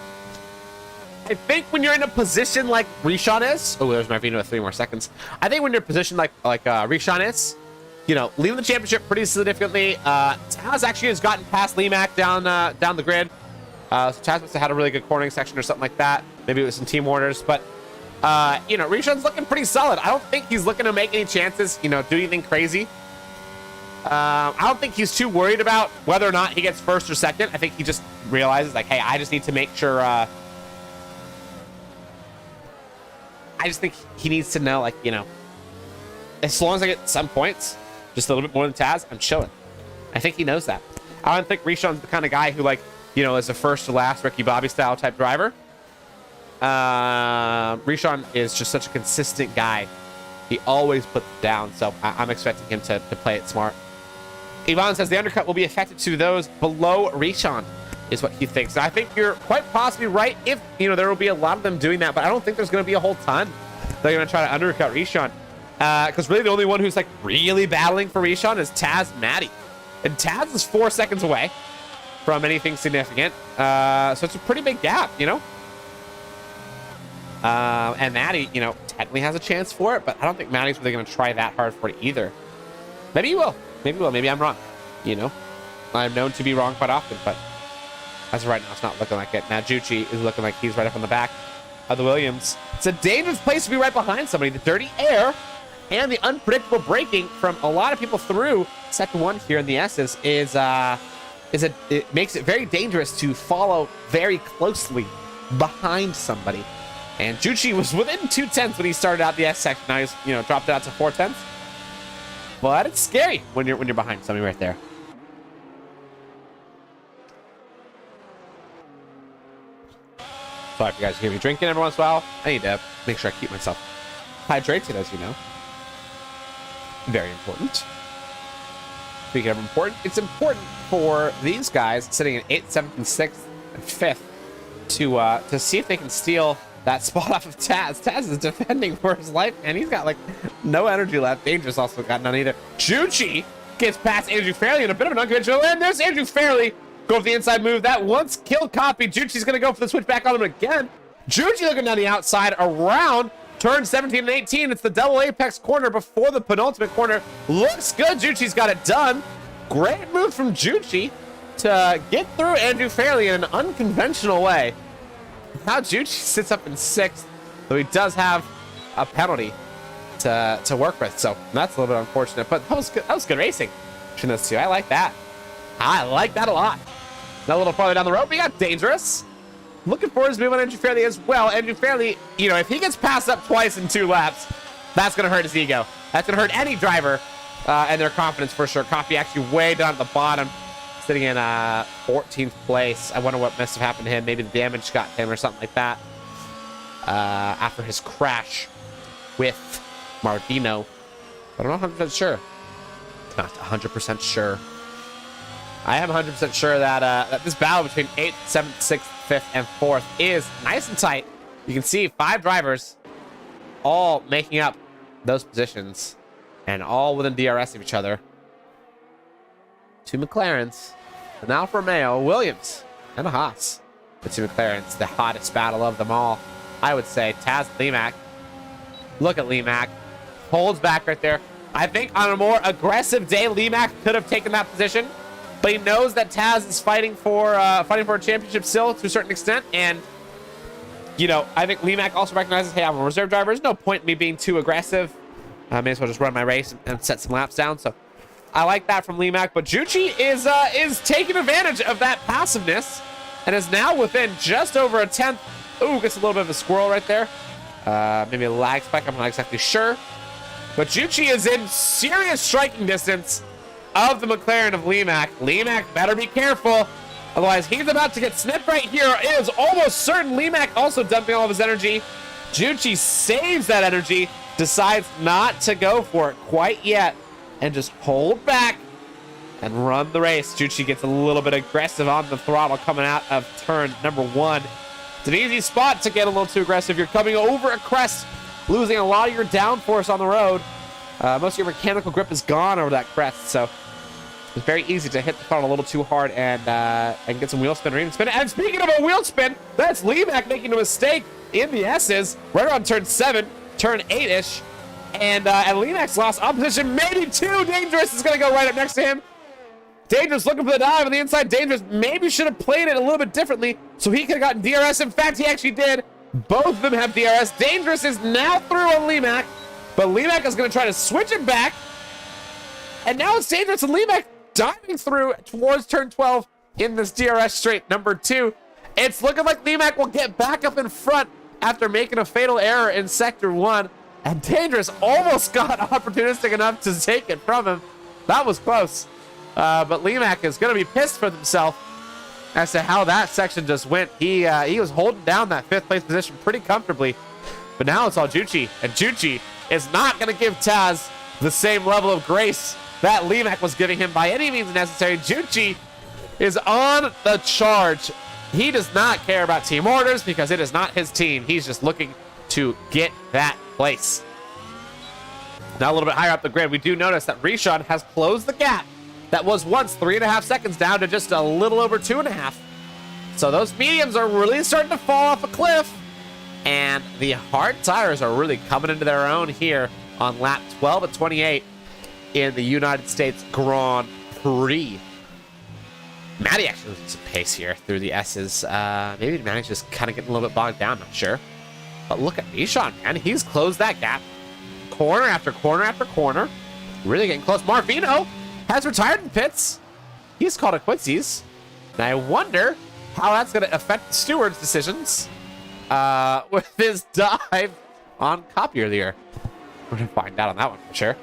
I think when you're in a position like Rishon is, oh, there's Marvino with 3 more seconds. I think when you're in a position like Rishon is, you know, leaving the championship pretty significantly. Taz actually has gotten past Lemak down the grid. So Taz must have had a really good cornering section or something like that. Maybe it was some team orders, but you know, Rishon's looking pretty solid. I don't think he's looking to make any chances, you know, do anything crazy. I don't think he's too worried about whether or not he gets first or second. I think he just realizes, like, hey, I just need to make sure. I just think he needs to know, like, you know, as long as I get some points, just a little bit more than Taz, I'm chilling. I think he knows that. I don't think Rishon's the kind of guy who, like, you know, is a first to last Ricky Bobby style type driver. Rishon is just such a consistent guy. He always puts it down, so I'm expecting him to play it smart. Yvonne says the undercut will be affected to those below Rishon, is what he thinks. And I think you're quite possibly right if, you know, there will be a lot of them doing that, but I don't think there's going to be a whole ton that are going to try to undercut Rishon. Because really the only one who's, like, really battling for Rishon is Taz Maddie. And Taz is 4 seconds away from anything significant. So it's a pretty big gap, you know? And Maddie, you know, technically has a chance for it, but I don't think Maddie's really going to try that hard for it either. Maybe he will. Maybe he will. Maybe I'm wrong. You know? I'm known to be wrong quite often, but as of right now, it's not looking like it. Now, Juchi is looking like he's right up on the back of the Williams. It's a dangerous place to be right behind somebody. The dirty air and the unpredictable braking from a lot of people through sector 1 here in the S's it makes it very dangerous to follow very closely behind somebody. And Juchi was within 2/10 when he started out the S section. Now he's, dropped it out to 4/10. But it's scary when you're behind somebody right there. Sorry if you guys hear me drinking every once in a while. I need to make sure I keep myself hydrated, as you know. Very important. Speaking of important, it's important for these guys sitting in 8th, 7th, and 6th, and 5th to see if they can steal that spot off of Taz. Taz is defending for his life, and he's got like no energy left. Dangerous also got none either. Juchi gets past Andrew Fairley in a bit of an unconventional, and there's Andrew Fairley. Go for the inside move. That once killed Copy. Juchi's going to go for the switch back on him again. Juchi looking down the outside around turn 17 and 18. It's the double apex corner before the penultimate corner. Looks good. Juchi's got it done. Great move from Juchi to get through Andrew Fairley in an unconventional way. Now Juchi sits up in 6th, though he does have a penalty to work with. So that's a little bit unfortunate, but that was good. That was good racing between those two. I like that. I like that a lot. Now a little farther down the road, we got Dangerous. Looking for his move on Andrew Fairley as well. Andrew Fairley, if he gets passed up twice in 2 laps, that's going to hurt his ego. That's going to hurt any driver and their confidence for sure. Copy actually way down at the bottom, sitting in 14th place. I wonder what must have happened to him. Maybe the damage got him or something like that after his crash with Mardino. But I'm not 100% sure. Not 100% sure. I am 100% sure that this battle between 8th, 7th, 6th, 5th, and 4th is nice and tight. You can see 5 drivers all making up those positions and all within DRS of each other. 2 McLarens, an Alfa Romeo, Williams, and a Haas. The 2 McLarens, the hottest battle of them all. I would say Taz Lemak. Look at Lemak. Holds back right there. I think on a more aggressive day, Lemak could have taken that position. But he knows that Taz is fighting for a championship still to a certain extent. And, I think Lemak also recognizes, hey, I'm a reserve driver. There's no point in me being too aggressive. I may as well just run my race and set some laps down. So I like that from Lemak. But Juchi is taking advantage of that passiveness and is now within just over a 10th. Ooh, gets a little bit of a squirrel right there. Maybe a lag spike. I'm not exactly sure. But Juchi is in serious striking distance of the McLaren of Lemak. Lemak better be careful. Otherwise, he's about to get snipped right here. It is almost certain Lemak also dumping all of his energy. Juchi saves that energy, decides not to go for it quite yet, and just hold back and run the race. Juchi gets a little bit aggressive on the throttle coming out of turn number 1. It's an easy spot to get a little too aggressive. You're coming over a crest, losing a lot of your downforce on the road. Most of your mechanical grip is gone over that crest, so it's very easy to hit the throttle a little too hard and get some wheel spin or even spin. And speaking of a wheel spin, that's Lemak making a mistake in the S's right around turn 7, turn 8-ish. And Lemak's lost opposition, maybe 2. Dangerous is going to go right up next to him. Dangerous looking for the dive on the inside. Dangerous maybe should have played it a little bit differently so he could have gotten DRS. In fact, he actually did. Both of them have DRS. Dangerous is now through on Lemak, but Lemak is going to try to switch it back. And now it's Dangerous and Lemak diving through towards turn 12 in this DRS straight number 2. It's looking like Lemak will get back up in front after making a fatal error in sector 1. And Dangerous almost got opportunistic enough to take it from him. That was close. But Lemak is going to be pissed for himself as to how that section just went. He was holding down that 5th place position pretty comfortably. But now it's all Juchi. And Juchi is not going to give Taz the same level of grace that Lemak was giving him by any means necessary. Juchi is on the charge. He does not care about team orders because it is not his team. He's just looking to get that place. Now a little bit higher up the grid, we do notice that Rishon has closed the gap that was once 3.5 seconds down to just a little over 2.5. So those mediums are really starting to fall off a cliff. And the hard tires are really coming into their own here on lap 12 at 28 in the United States Grand Prix. Matty actually loses some pace here through the S's. Maybe Matty's just kind of getting a little bit bogged down, not sure. But look at Nishan, man. He's closed that gap corner after corner after corner. Really getting close. Marvino has retired in the pits. He's called a quincies. And I wonder how that's going to affect the steward's decisions with his dive on copy earlier. We're going to find out on that one for sure.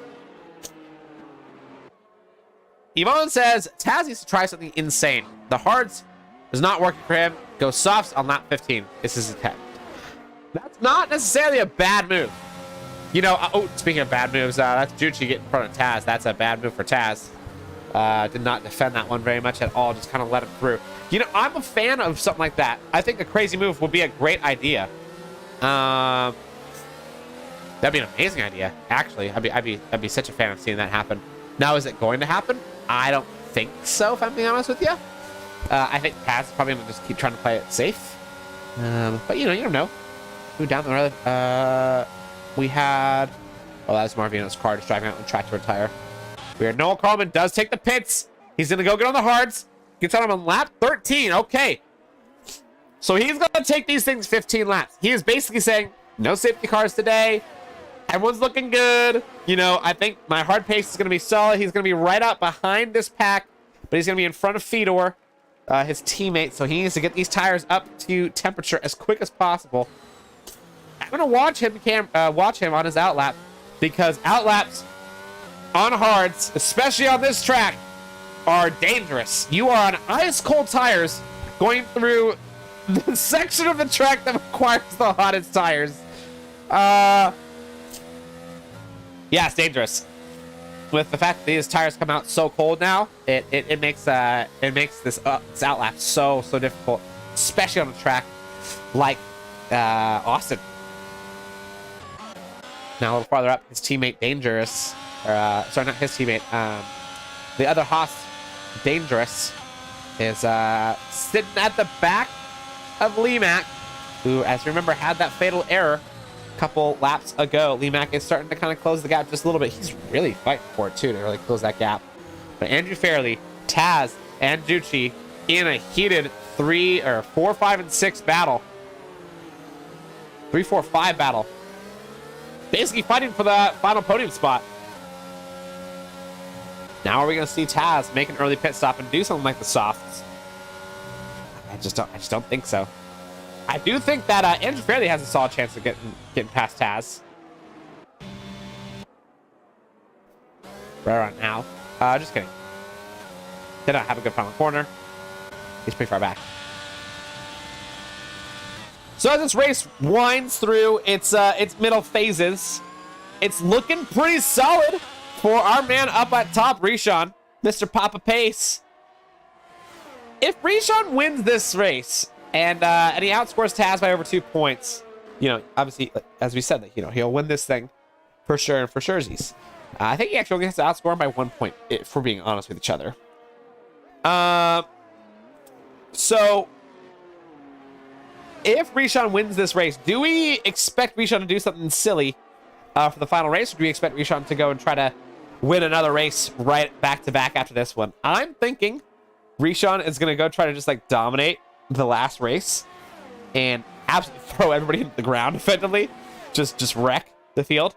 Yvonne says, Taz needs to try something insane. The hards is not working for him. Go softs on lap 15. This is his attempt. That's not necessarily a bad move. You know, oh, speaking of bad moves, that's Juchi getting in front of Taz. That's a bad move for Taz. Did not defend that one very much at all. Just kind of let him through. You know, I'm a fan of something like that. I think a crazy move would be a great idea. That'd be an amazing idea, actually. I'd be such a fan of seeing that happen. Now, is it going to happen? I don't think so, if I'm being honest with you. I think Taz is probably going to just keep trying to play it safe. But, you know, you don't know. Who down the road? We had... Oh, that's Marvino's car just driving out on the track to retire. Weird. Noel Carlman does take the pits. He's going to go get on the hards. Gets on him on lap 13. Okay. So he's going to take these things 15 laps. He is basically saying, no safety cars today. Everyone's looking good. You know, I think my hard pace is going to be solid. He's going to be right out behind this pack, but he's going to be in front of Fedor, his teammate. So he needs to get these tires up to temperature as quick as possible. I'm going to watch him on his outlap, because outlaps on hards, especially on this track, are dangerous. You are on ice cold tires going through the section of the track that requires the hottest tires. Yeah, it's dangerous. With the fact that these tires come out so cold now, it makes this outlap so difficult, especially on a track like Austin. Now a little farther up, his teammate Dangerous, or sorry, not his teammate, the other Haas, Dangerous, is sitting at the back of Lemak, who, as you remember, had that fatal error couple laps ago. Lemak is starting to kind of close the gap just a little bit. He's really fighting for it too to really close that gap. But Andrew Fairley, Taz, and Juchi in a heated 3 or 4, 5, and 6 battle. 3, 4, 5 battle. Basically fighting for the final podium spot. Now are we going to see Taz make an early pit stop and do something like the softs? I just don't think so. I do think that Andrew Fairley has a solid chance of getting past Taz. Right on now. Just kidding. Did not have a good final corner. He's pretty far back. So as this race winds through its middle phases, it's looking pretty solid for our man up at top, Rishon, Mr. Papa Pace. If Rishon wins this race and he outscores Taz by over 2 points, you know, obviously, as we said, that, you know, he'll win this thing for sure and for surezies. I think he actually only has to outscore him by 1 point, if we're being honest with each other. So if Rishon wins this race, do we expect Rishon to do something silly for the final race, or do we expect Rishon to go and try to win another race right back to back after this one? I'm thinking Rishon is going to go try to just like dominate the last race and absolutely throw everybody into the ground effectively, just wreck the field.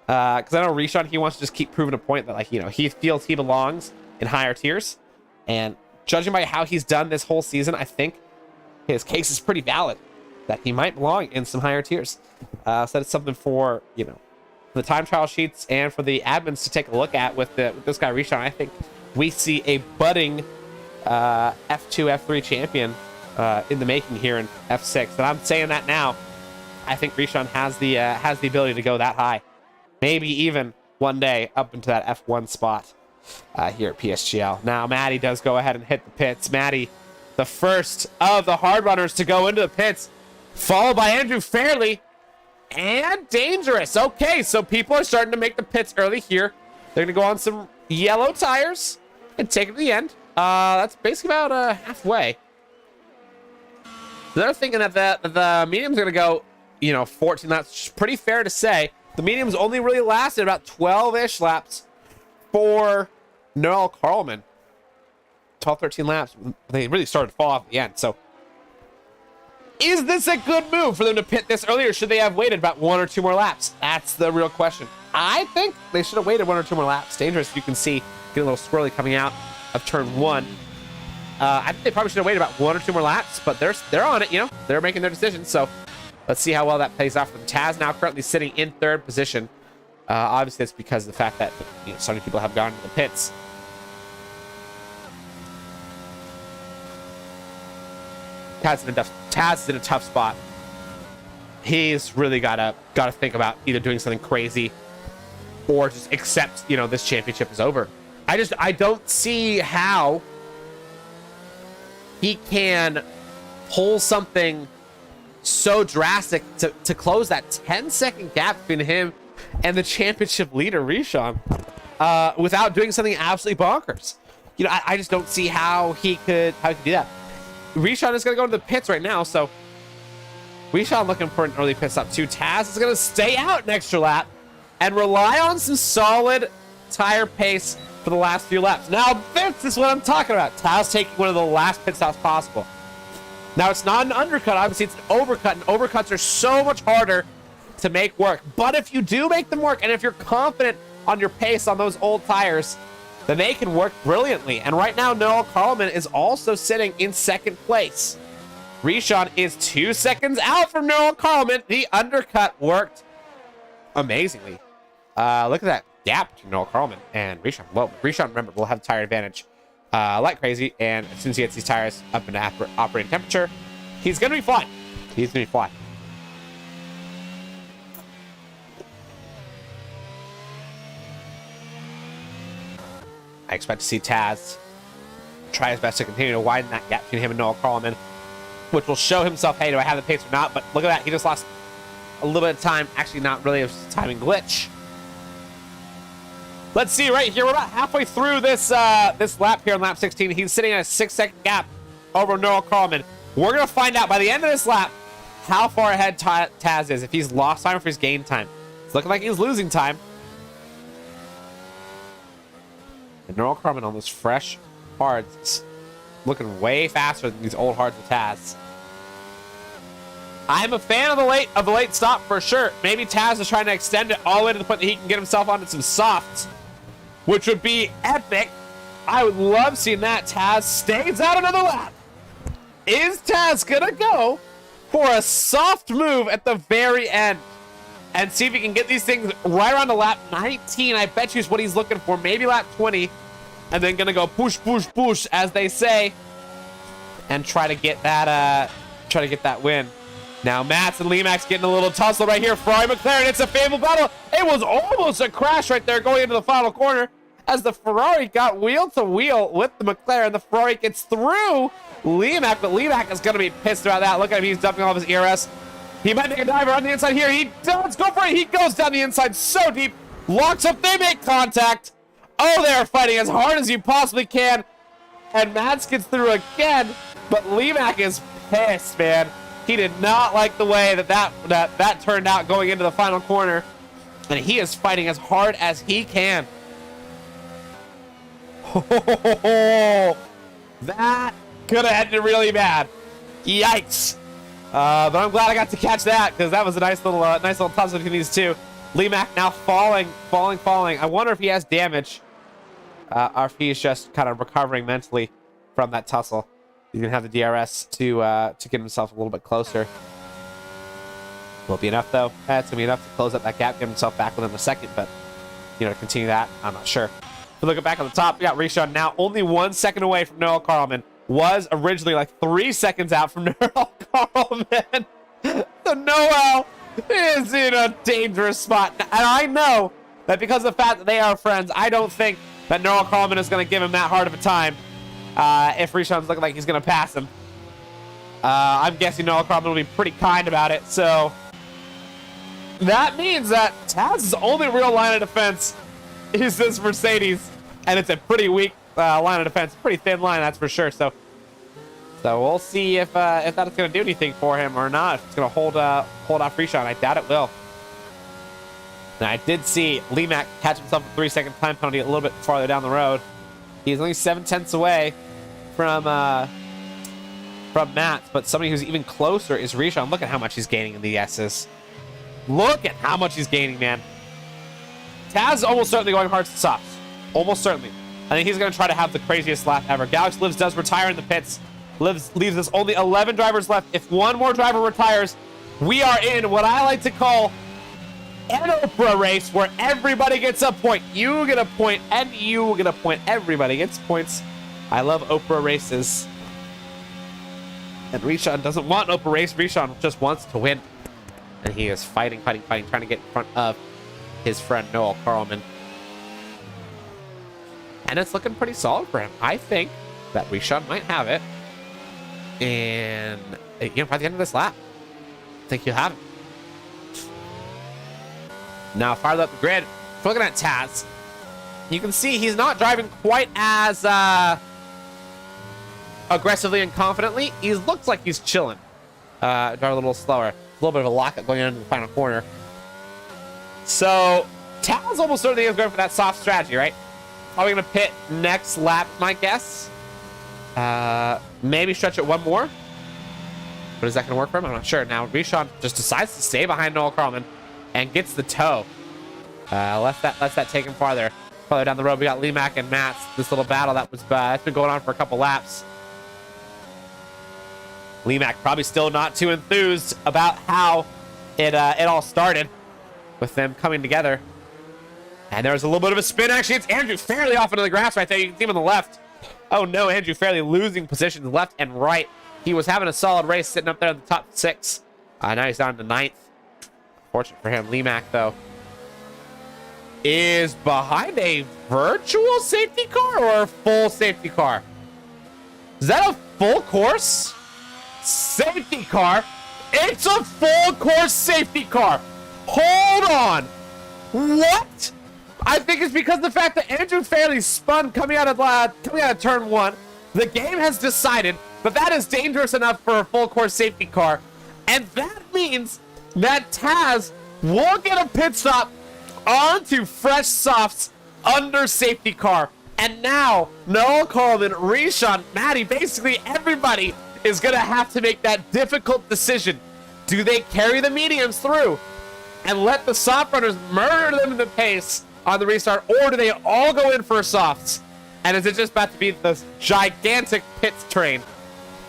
Because I know Rishon, he wants to just keep proving a point that, like, you know, he feels he belongs in higher tiers, and judging by how he's done this whole season, I think his case is pretty valid that he might belong in some higher tiers. So that's something for, you know, the time trial sheets and for the admins to take a look at with this guy Rishon. I think we see a budding F2, F3 champion in the making here in F6. And I'm saying that now. I think Rishon has the ability to go that high. Maybe even one day up into that F1 spot here at PSGL. Now, Maddie does go ahead and hit the pits. Maddie, the first of the hard runners to go into the pits, followed by Andrew Fairley and Dangerous. Okay, so people are starting to make the pits early here. They're going to go on some yellow tires and take it to the end. That's basically about halfway. They're thinking that the medium's going to go, you know, 14 laps. Which is pretty fair to say. The mediums only really lasted about 12-ish laps for Noel Carlman. 12, 13 laps. They really started to fall off at the end. So is this a good move for them to pit this earlier? Should they have waited about 1 or 2 more laps? That's the real question. I think they should have waited 1 or 2 more laps. Dangerous, you can see, getting a little squirrely coming out of turn 1. I think they probably should have waited about 1 or 2 more laps, but they're on it, you know. They're making their decisions, so let's see how well that plays out for them. Taz now currently sitting in 3rd position. Obviously, that's because of the fact that so many people have gone to the pits. Taz is in a tough spot. He's really gotta think about either doing something crazy or just accept, you know, this championship is over. I don't see how he can pull something so drastic to close that 10-second gap between him and the championship leader, Rishon, without doing something absolutely bonkers. You know, I just don't see how he could do that. Rishon is going to go to the pits right now, so Rishon looking for an early pit stop too. Taz is going to stay out an extra lap and rely on some solid tire pace for the last few laps. Now, this is what I'm talking about. Taz taking one of the last pit stops possible. Now, it's not an undercut. Obviously, it's an overcut, and overcuts are so much harder to make work. But if you do make them work, and if you're confident on your pace on those old tires, then they can work brilliantly. And right now, Noah Carlman is also sitting in 2nd place. Rishon is 2 seconds out from Noah Carlman. The undercut worked amazingly. Look at that gap between Noah Carlman and Rishon. Well, Rishon, remember, will have tire advantage like crazy. And as soon as he gets these tires up into operating temperature, he's going to be fine. He's going to be fine. I expect to see Taz try his best to continue to widen that gap between him and Noah Carlman, which will show himself, hey, do I have the pace or not? But look at that. He just lost a little bit of time. Actually, not really. It was a timing glitch. Let's see right here. We're about halfway through this this lap here on lap 16. He's sitting at a 6-second gap over Noah Carlman. We're going to find out by the end of this lap how far ahead Taz is, if he's lost time or if he's gained time. It's looking like he's losing time. And Noah Carlman on those fresh hards is looking way faster than these old hards with Taz. I'm a fan of the late stop for sure. Maybe Taz is trying to extend it all the way to the point that he can get himself onto some softs, which would be epic. I would love seeing that. Taz stays out another lap. Is Taz gonna go for a soft move at the very end and see if he can get these things right around to lap 19? I bet you is what he's looking for. Maybe lap 20, and then gonna go push, push, push, as they say, and try to get that win. Now Mats and Lemax getting a little tussle right here. Ferrari McLaren, it's a fatal battle. It was almost a crash right there going into the final corner as the Ferrari got wheel to wheel with the McLaren. The Ferrari gets through Lemax, but Lemax is going to be pissed about that. Look at him, he's dumping all of his ERS. He might make a dive around the inside here. He does go for it. He goes down the inside so deep. Locks up, they make contact. Oh, they're fighting as hard as you possibly can. And Mats gets through again, but Lemax is pissed, man. He did not like the way that turned out going into the final corner. And he is fighting as hard as he can. That could have ended really bad. Yikes. But I'm glad I got to catch that, because that was a nice little tussle between these two. Lemax now falling. I wonder if he has damage. Or if he's just kind of recovering mentally from that tussle. He's going to have the DRS to get himself a little bit closer. Will it be enough, though? It's going to be enough to close up that gap, get himself back within a second, but, you know, to continue that, I'm not sure. But looking back on the top, we got Rishon now only 1 second away from Noah Carlman. Was originally like 3 seconds out from Noah Carlman. So Noah is in a dangerous spot. And I know that because of the fact that they are friends, I don't think that Noah Carlman is going to give him that hard of a time. If Rishon's looking like he's going to pass him. I'm guessing Noah Carlman will be pretty kind about it. So that means that Taz's only real line of defense is this Mercedes. And it's a pretty weak line of defense. Pretty thin line, that's for sure. So we'll see if that's going to do anything for him or not. If it's going to hold off Rishon. I doubt it will. Now, I did see Lemax catch himself a 3-second time penalty a little bit farther down the road. He's only 7/10 away from Matt, but somebody who's even closer is Rishon. Look at how much he's gaining in the S's. Look at how much he's gaining, man. Taz is almost certainly going hard to softs. Almost certainly. I think he's going to try to have the craziest lap ever. Galaxy Lives does retire in the pits. Leaves us only 11 drivers left. If one more driver retires, we are in what I like to call an Oprah race where everybody gets a point. You get a point, and you get a point. Everybody gets points. I love Oprah races. And Rishon doesn't want an Oprah race. Rishon just wants to win. And he is fighting, trying to get in front of his friend Noel Carlman. And it's looking pretty solid for him. I think that Rishon might have it. And, by the end of this lap, I think he'll have it. Now, farther up the grid, looking at Taz, you can see he's not driving quite as aggressively and confidently. He looks like he's chilling. Drive a little slower. A little bit of a lockup going into the final corner. So, Taz almost certainly is going for that soft strategy, right? Probably going to pit next lap, my guess. Maybe stretch it one more. But is that going to work for him? I'm not sure. Now, Rishon just decides to stay behind Noel Carlman and gets the toe. Lets that take him farther down the road. We got Lee Mack and Matt. This little battle that's been going on for a couple laps. Lee Mack probably still not too enthused about how it all started with them coming together. And there's a little bit of a spin. Actually, it's Andrew Fairley off into the grass right there. You can see him on the left. Oh no, Andrew Fairley losing positions left and right. He was having a solid race sitting up there in the top 6. Now he's down to 9th. Fortunate for him. Lee Mack, though, is behind a virtual safety car or a full safety car? Is that a full course safety car? It's a full course safety car. Hold on. What? I think it's because of the fact that Andrew Fairley spun coming out of turn 1. The game has decided that is dangerous enough for a full course safety car, and that means that Taz will get a pit stop onto fresh softs under safety car. And now Noel Carlman, Rishon, Maddie, basically everybody is going to have to make that difficult decision. Do they carry the mediums through and let the soft runners murder them in the pace on the restart, or do they all go in for softs? And is it just about to be this gigantic pits train?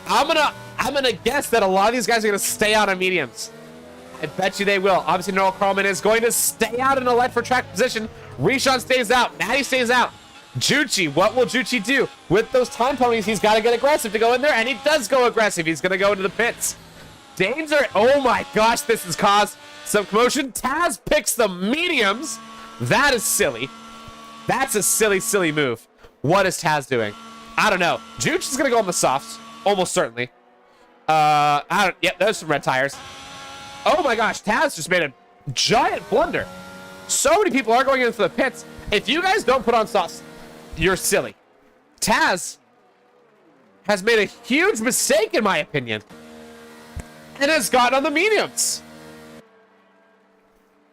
I'm gonna guess that a lot of these guys are gonna stay out on mediums. I bet you they will. Obviously, Noel Carlman is going to stay out in a led for track position. Rishon stays out. Maddie stays out. Juchi, what will Juchi do? With those time ponies, he's got to get aggressive to go in there, and he does go aggressive. He's going to go into the pits. Danger. Oh my gosh, this has caused some commotion. Taz picks the mediums. That is silly. That's a silly, silly move. What is Taz doing? I don't know. Juchi's going to go on the softs. Almost certainly. Yep, those are some red tires. Oh my gosh, Taz just made a giant blunder. So many people are going into the pits. If you guys don't put on softs, you're silly. Taz has made a huge mistake, in my opinion, and has gotten on the mediums.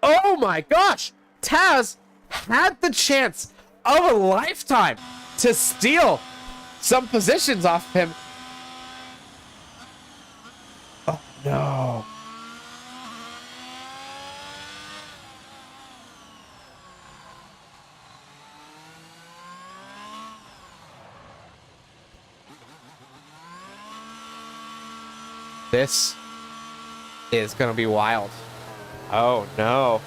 Oh my gosh. Taz had the chance of a lifetime to steal some positions off him. Oh no. This is gonna be wild. Oh no.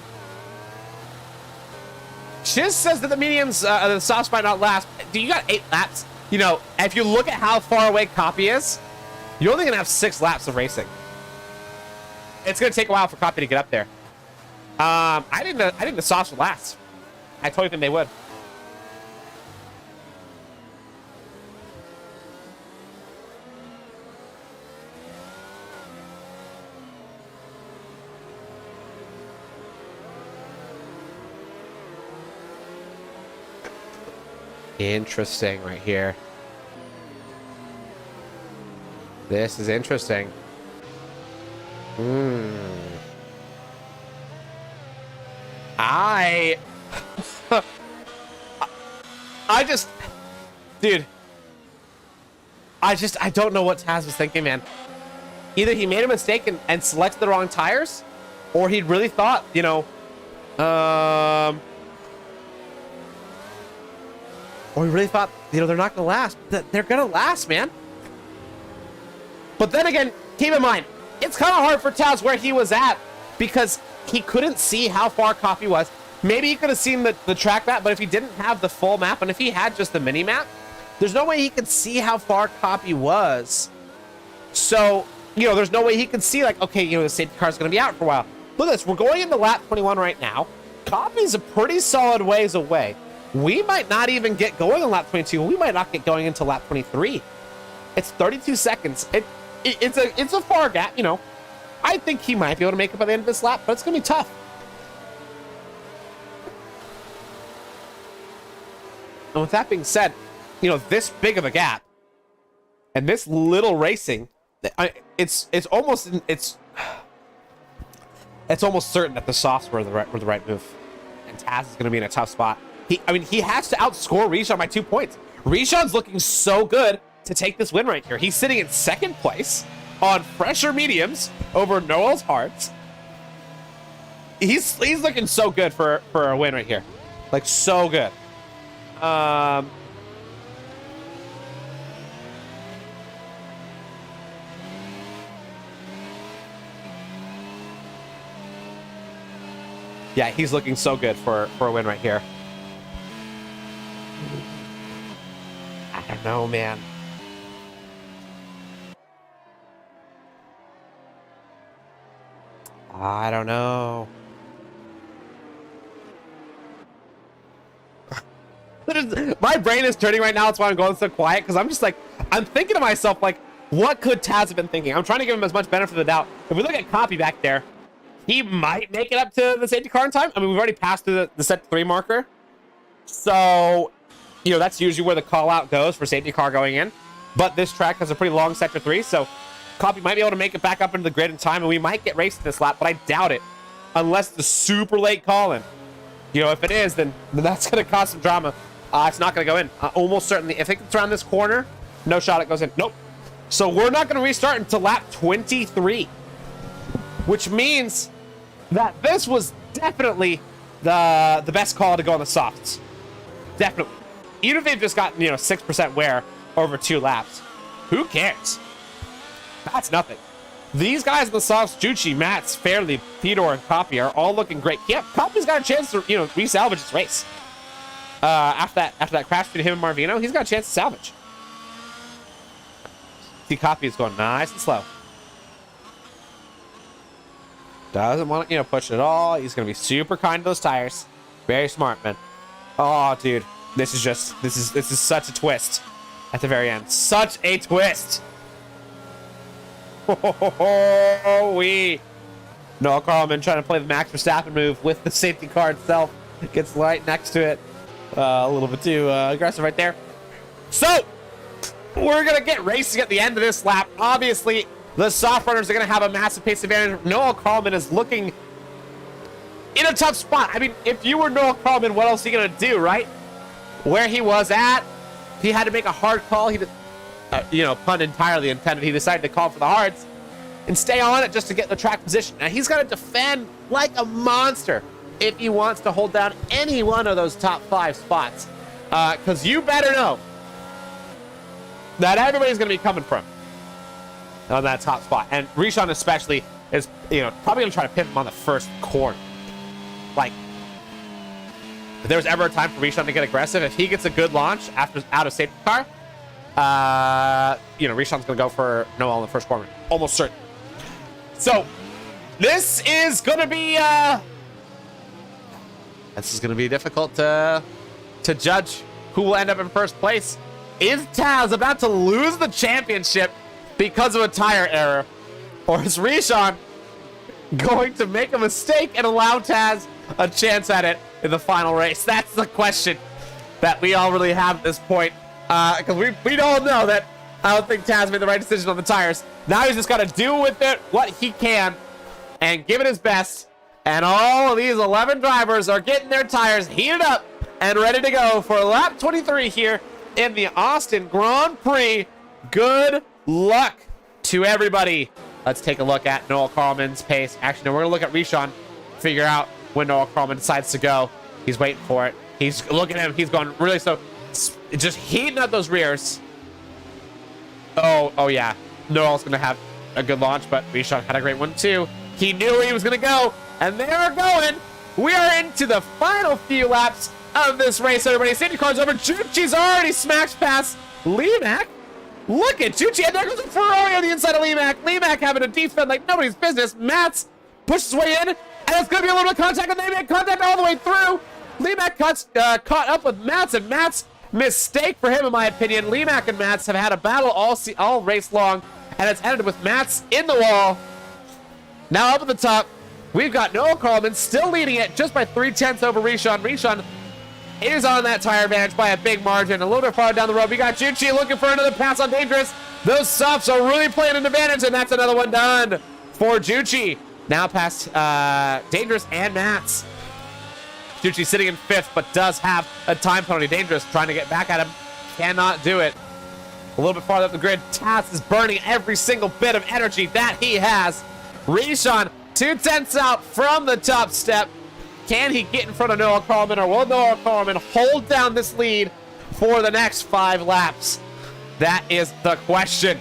Shiz says that the mediums, the softs might not last. Do you got 8 laps? You know, if you look at how far away Copy is, you're only gonna have 6 laps of racing. It's gonna take a while for Copy to get up there. I think the softs would last. I totally think they would. Interesting right here. This is interesting. I don't know what Taz was thinking, man. Either he made a mistake and selected the wrong tires, or he really thought, you know, Or we really thought, you know, they're not going to last. They're going to last, man. But then again, keep in mind, it's kind of hard for Taz where he was at because he couldn't see how far Coffee was. Maybe he could have seen the track map, but if he didn't have the full map, and if he had just the mini map, there's no way he could see how far Coffee was. So, you know, there's no way he could see, like, okay, you know, the safety car is going to be out for a while. Look at this. We're going into lap 21 right now. Coffee's a pretty solid ways away. We might not even get going on lap 22. We might not get going until lap 23. It's 32 seconds. It's a far gap, you know. I think he might be able to make it by the end of this lap, but it's going to be tough. And with that being said, you know, this big of a gap and this little racing, it's almost certain that the softs were the right move, and Taz is going to be in a tough spot. He has to outscore Rishon by 2 points. Rishon's looking so good to take this win right here. He's sitting in second place on fresher mediums over Noel's hards. He's looking so good for a win right here, like so good. Yeah, he's looking so good for a win right here. I don't know, man. I don't know. My brain is turning right now. That's why I'm going so quiet, because I'm just like, I'm thinking to myself, like, what could Taz have been thinking? I'm trying to give him as much benefit of the doubt. If we look at Copy back there, he might make it up to the safety car in time. I mean, we've already passed through the set 3 marker. So, you know, that's usually where the call out goes for safety car going in. But this track has a pretty long sector 3, so Copy might be able to make it back up into the grid in time, and we might get raced this lap, but I doubt it. Unless the super late call-in. You know, if it is, then that's going to cause some drama. It's not going to go in. Almost certainly. If it gets around this corner, no shot it goes in. Nope. So we're not going to restart until lap 23. Which means that this was definitely the best call to go on the softs. Definitely. Even if they've just gotten, you know, 6% wear over 2 laps. Who cares? That's nothing. These guys in the softs, Juchi, Mats, Fairley, Theodore, and Copy are all looking great. Yeah, Copy's got a chance to, you know, re-salvage his race. After that crash between him and Marvino, he's got a chance to salvage. See, Copy is going nice and slow. Doesn't want to, you know, push it at all. He's going to be super kind to those tires. Very smart, man. Oh, dude. This is such a twist at the very end. Such a twist. We Noah Carlman trying to play the Max Verstappen move with the safety car itself. Gets right next to it. A little bit too aggressive right there. So we're gonna get racing at the end of this lap. Obviously, the soft runners are gonna have a massive pace advantage. Noah Carlman is looking in a tough spot. I mean, if you were Noah Carlman, what else are you gonna do, right? Where he was at, he had to make a hard call. He did, you know, pun entirely intended. He decided to call for the hards and stay on it just to get the track position. Now he's got to defend like a monster if he wants to hold down any one of those top 5 spots. Because you better know that everybody's going to be coming from on that top spot. And Rishon especially is, you know, probably going to try to pin him on the first corner. Like, if there was ever a time for Rishon to get aggressive, if he gets a good launch out of safety car, you know, Rishon's going to go for Noel in the first corner. Almost certain. So, this is going to be difficult to judge who will end up in first place. Is Taz about to lose the championship because of a tire error? Or is Rishon going to make a mistake and allow Taz a chance at it in the final race? That's the question that we all really have at this point. Because we all know that I don't think Taz made the right decision on the tires. Now he's just got to do with it what he can and give it his best. And all of these 11 drivers are getting their tires heated up and ready to go for lap 23 here in the Austin Grand Prix. Good luck to everybody. Let's take a look at Noel Carlman's pace. Actually, no, we're going to look at Rishon, figure out when Noel Carlman decides to go. He's waiting for it. Look at him. He's going really slow. just heating up those rears. Oh yeah. Noel's going to have a good launch, but Rishon had a great one too. He knew where he was going to go, and they are going. We are into the final few laps of this race, everybody. Safety car's over. Juchi's already smashed past Lemak. Look at Juchi, and there goes a Ferrari on the inside of Lemak. Lemak having to defend like nobody's business. Mats pushes his way in, and it's going to be a little bit of contact, and they make contact all the way through. Lemak caught up with Mats, and Mats, mistake for him, in my opinion. Lemak and Mats have had a battle all race long, and it's ended with Mats in the wall. Now up at the top, we've got Noah Carlman still leading it just by 0.3 over Rishon. Rishon is on that tire advantage by a big margin. A little bit farther down the road, we got Juchi looking for another pass on Dangerous. Those softs are really playing an advantage, and that's another one done for Juchi. Now past Dangerous and Mats. Juchi sitting in 5th, but does have a time penalty. Dangerous trying to get back at him. Cannot do it. A little bit farther up the grid, Taz is burning every single bit of energy that he has. Rishon, 2/10 out from the top step. Can he get in front of Noah Carlman, or will Noah Carlman hold down this lead for the next 5 laps? That is the question.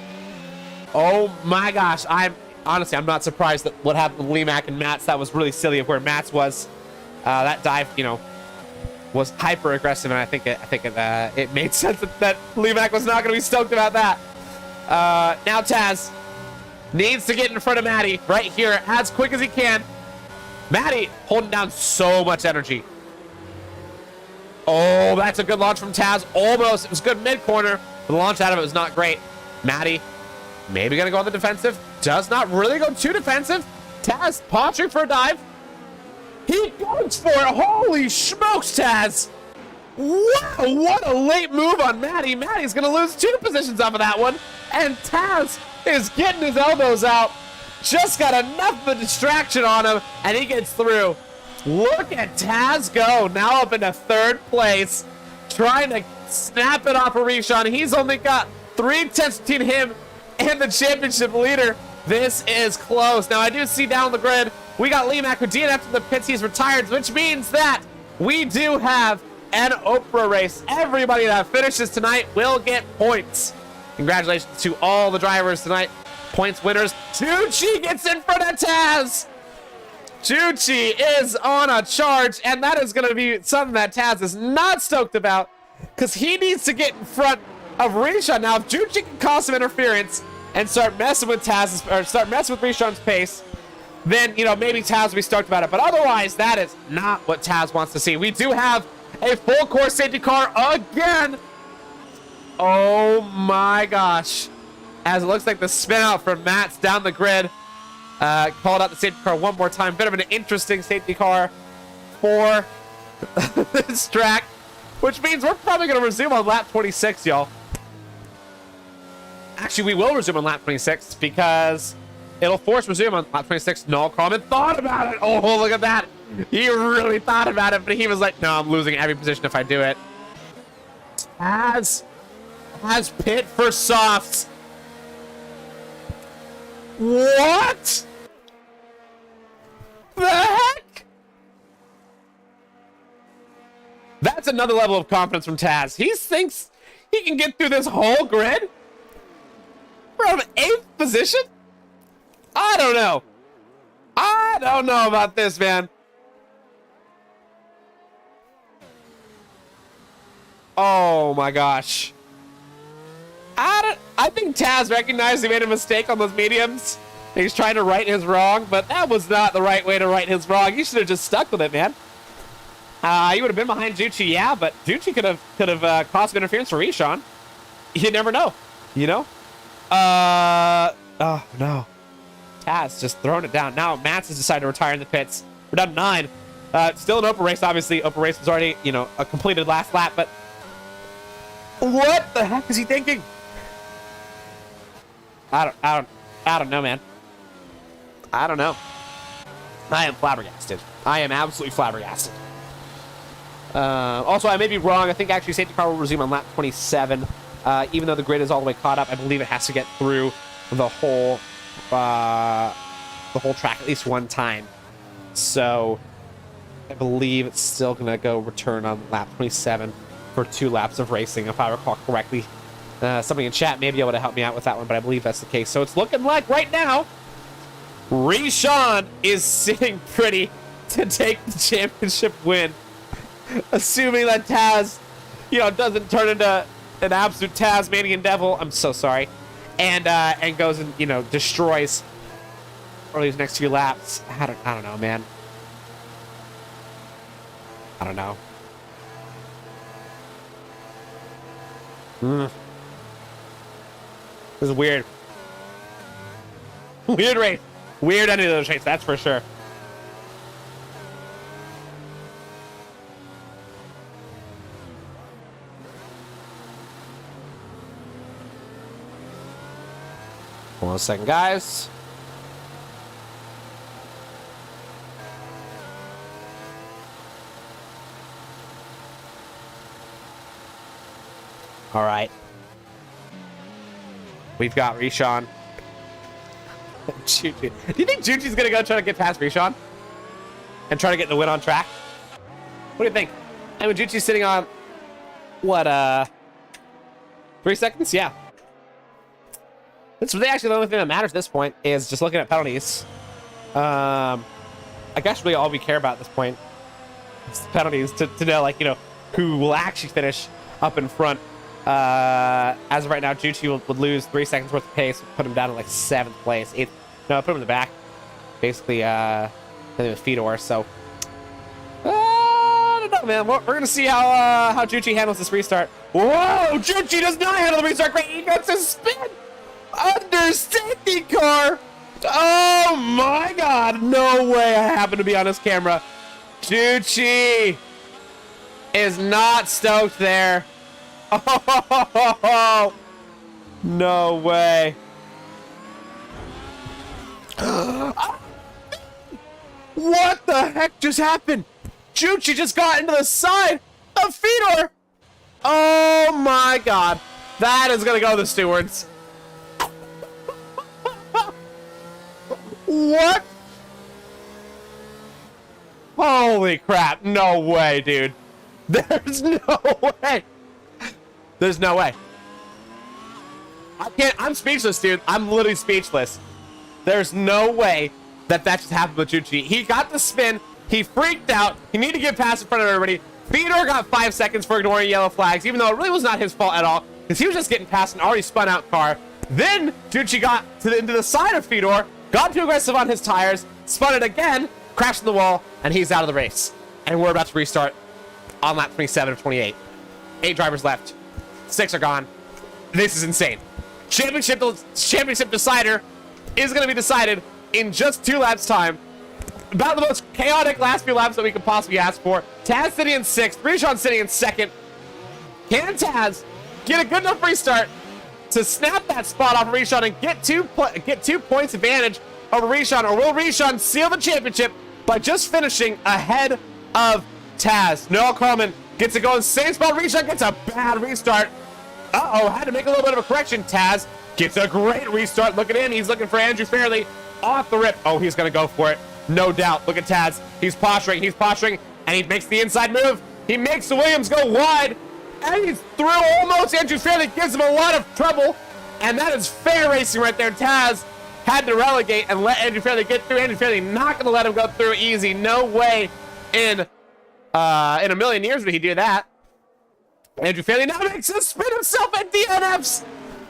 Oh my gosh, I'm not surprised that what happened with Lemak and Mats. That was really silly of where Mats was. That dive, was hyper aggressive, and I think it made sense that Lemak was not going to be stoked about that. Now Taz needs to get in front of Matty right here as quick as he can. Matty holding down so much energy. Oh, that's a good launch from Taz. Almost. It was good mid-corner. The launch out of it was not great. Matty maybe going to go on the defensive. Does not really go too defensive. Taz posturing for a dive. He goes for it. Holy smokes, Taz. Wow, what a late move on Matty. Matty's going to lose 2 positions off of that one. And Taz is getting his elbows out. Just got enough of a distraction on him, and he gets through. Look at Taz go. Now up into 3rd place, trying to snap it off of Rishon. He's only got 3/10 between him and the championship leader. This is close. Now, I do see down the grid, we got Lemak, who DNF'd from the pits. He's retired, which means that we do have an Oprah race. Everybody that finishes tonight will get points. Congratulations to all the drivers tonight. Points winners. Juchi gets in front of Taz. Juchi is on a charge, and that is going to be something that Taz is not stoked about, because he needs to get in front of Rishon. Now, if Juchi can cause some interference and start messing with Taz's, or start messing with Rishon's pace, then, maybe Taz will be stoked about it. But otherwise, that is not what Taz wants to see. We do have a full course safety car again. Oh my gosh. As it looks like the spin out from Mats down the grid. Called out the safety car one more time. Bit of an interesting safety car for this track, which means we're probably going to resume on lap 26, y'all. Actually, we will resume on lap 26 because it'll force resume on lap 26. Noel Carlman thought about it. Oh, look at that. He really thought about it, but he was like, no, I'm losing every position if I do it. Has pit for softs. What the heck? That's another level of confidence from Taz. He thinks he can get through this whole grid from 8th position? I don't know. I don't know about this, man. Oh my gosh. I think Taz recognized he made a mistake on those mediums. He's trying to right his wrong, but that was not the right way to right his wrong. He should have just stuck with it, man. He would have been behind Juchi, yeah, but Juchi could have caused some interference for Rishon. You never know, Oh no. Taz just throwing it down. Now Mats has decided to retire in the pits. We're down to 9. Still an open race, obviously. Open race was already, a completed last lap, but what the heck is he thinking? I don't know, man. I don't know. I am flabbergasted. I am absolutely flabbergasted. Also, I may be wrong. I think actually safety car will resume on lap 27. Even though the grid is all the way caught up, I believe it has to get through the whole track at least one time. So I believe it's still gonna go return on lap 27. for 2 laps of racing, if I recall correctly. Somebody in chat may be able to help me out with that one, but I believe that's the case. So it's looking like right now, Rishan is sitting pretty to take the championship win. Assuming that Taz, doesn't turn into an absolute Tasmanian devil. I'm so sorry. And goes and, destroys for these next few laps. I don't know, man. I don't know. This is weird. Weird race. Weird ending of those races, that's for sure. Hold on a second, guys. All right. We've got Rishan. Juju. Do you think Juju's gonna go try to get past Rishan? And try to get the win on track? What do you think? I mean, Juju's sitting on, what, 3 seconds? Yeah. That's really actually the only thing that matters at this point is just looking at penalties. I guess really all we care about at this point is the penalties to know, who will actually finish up in front. As of right now, Juju would lose 3 seconds worth of pace, put him down to 7th place. 8th. No, put him in the back. Basically, with Fedor. So, I don't know, man. We're gonna see how Juju handles this restart. Whoa, Juju does not handle the restart great. He gets a spin under safety car. Oh my God! No way! I happen to be on this camera. Juju is not stoked there. Oh, no way. What the heck just happened? Juju just got into the side of Fedor. Oh my God. That is going to go to the stewards. What? Holy crap. No way, dude. There's no way. There's no way. I'm speechless, dude. I'm literally speechless. There's no way that just happened with Juju. He got the spin. He freaked out. He needed to get past in front of everybody. Fedor got 5 seconds for ignoring yellow flags, even though it really was not his fault at all, because he was just getting past an already spun out car. Then Juju got into the side of Fedor, got too aggressive on his tires, spun it again, crashed in the wall, and he's out of the race. And we're about to restart on lap 27 of 28. 8 drivers left. 6 are gone. This is insane. Championship decider is going to be decided in just 2 laps time. About the most chaotic last few laps that we could possibly ask for. Taz sitting in 6th. Rishan sitting in 2nd. Can Taz get a good enough restart to snap that spot off of Rishan and get 2 points advantage over Rishan, or will Rishan seal the championship by just finishing ahead of Taz? Noah Carlman gets it going. Same spot. Rishan gets a bad restart. Uh-oh, had to make a little bit of a correction. Taz gets a great restart. Look at him. He's looking for Andrew Fairley off the rip. Oh, he's going to go for it. No doubt. Look at Taz. He's posturing, and he makes the inside move. He makes the Williams go wide, and he's through almost. Andrew Fairley gives him a lot of trouble, and that is fair racing right there. Taz had to relegate and let Andrew Fairley get through. Andrew Fairley not going to let him go through easy. No way in a million years would he do that. Andrew Fairley now makes a spin himself at DNFs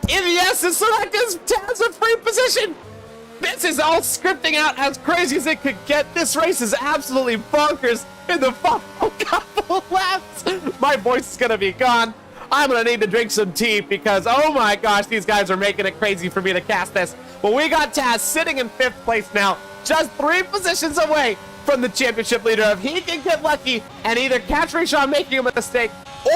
in the essence, so that gives Taz a free position. This is all scripting out as crazy as it could get. This race is absolutely bonkers in the final couple of laps. My voice is gonna be gone. I'm gonna need to drink some tea because, oh my gosh, these guys are making it crazy for me to cast this. But we got Taz sitting in 5th place now, just 3 positions away from the championship leader. If he can get lucky and either catch Rishan making a mistake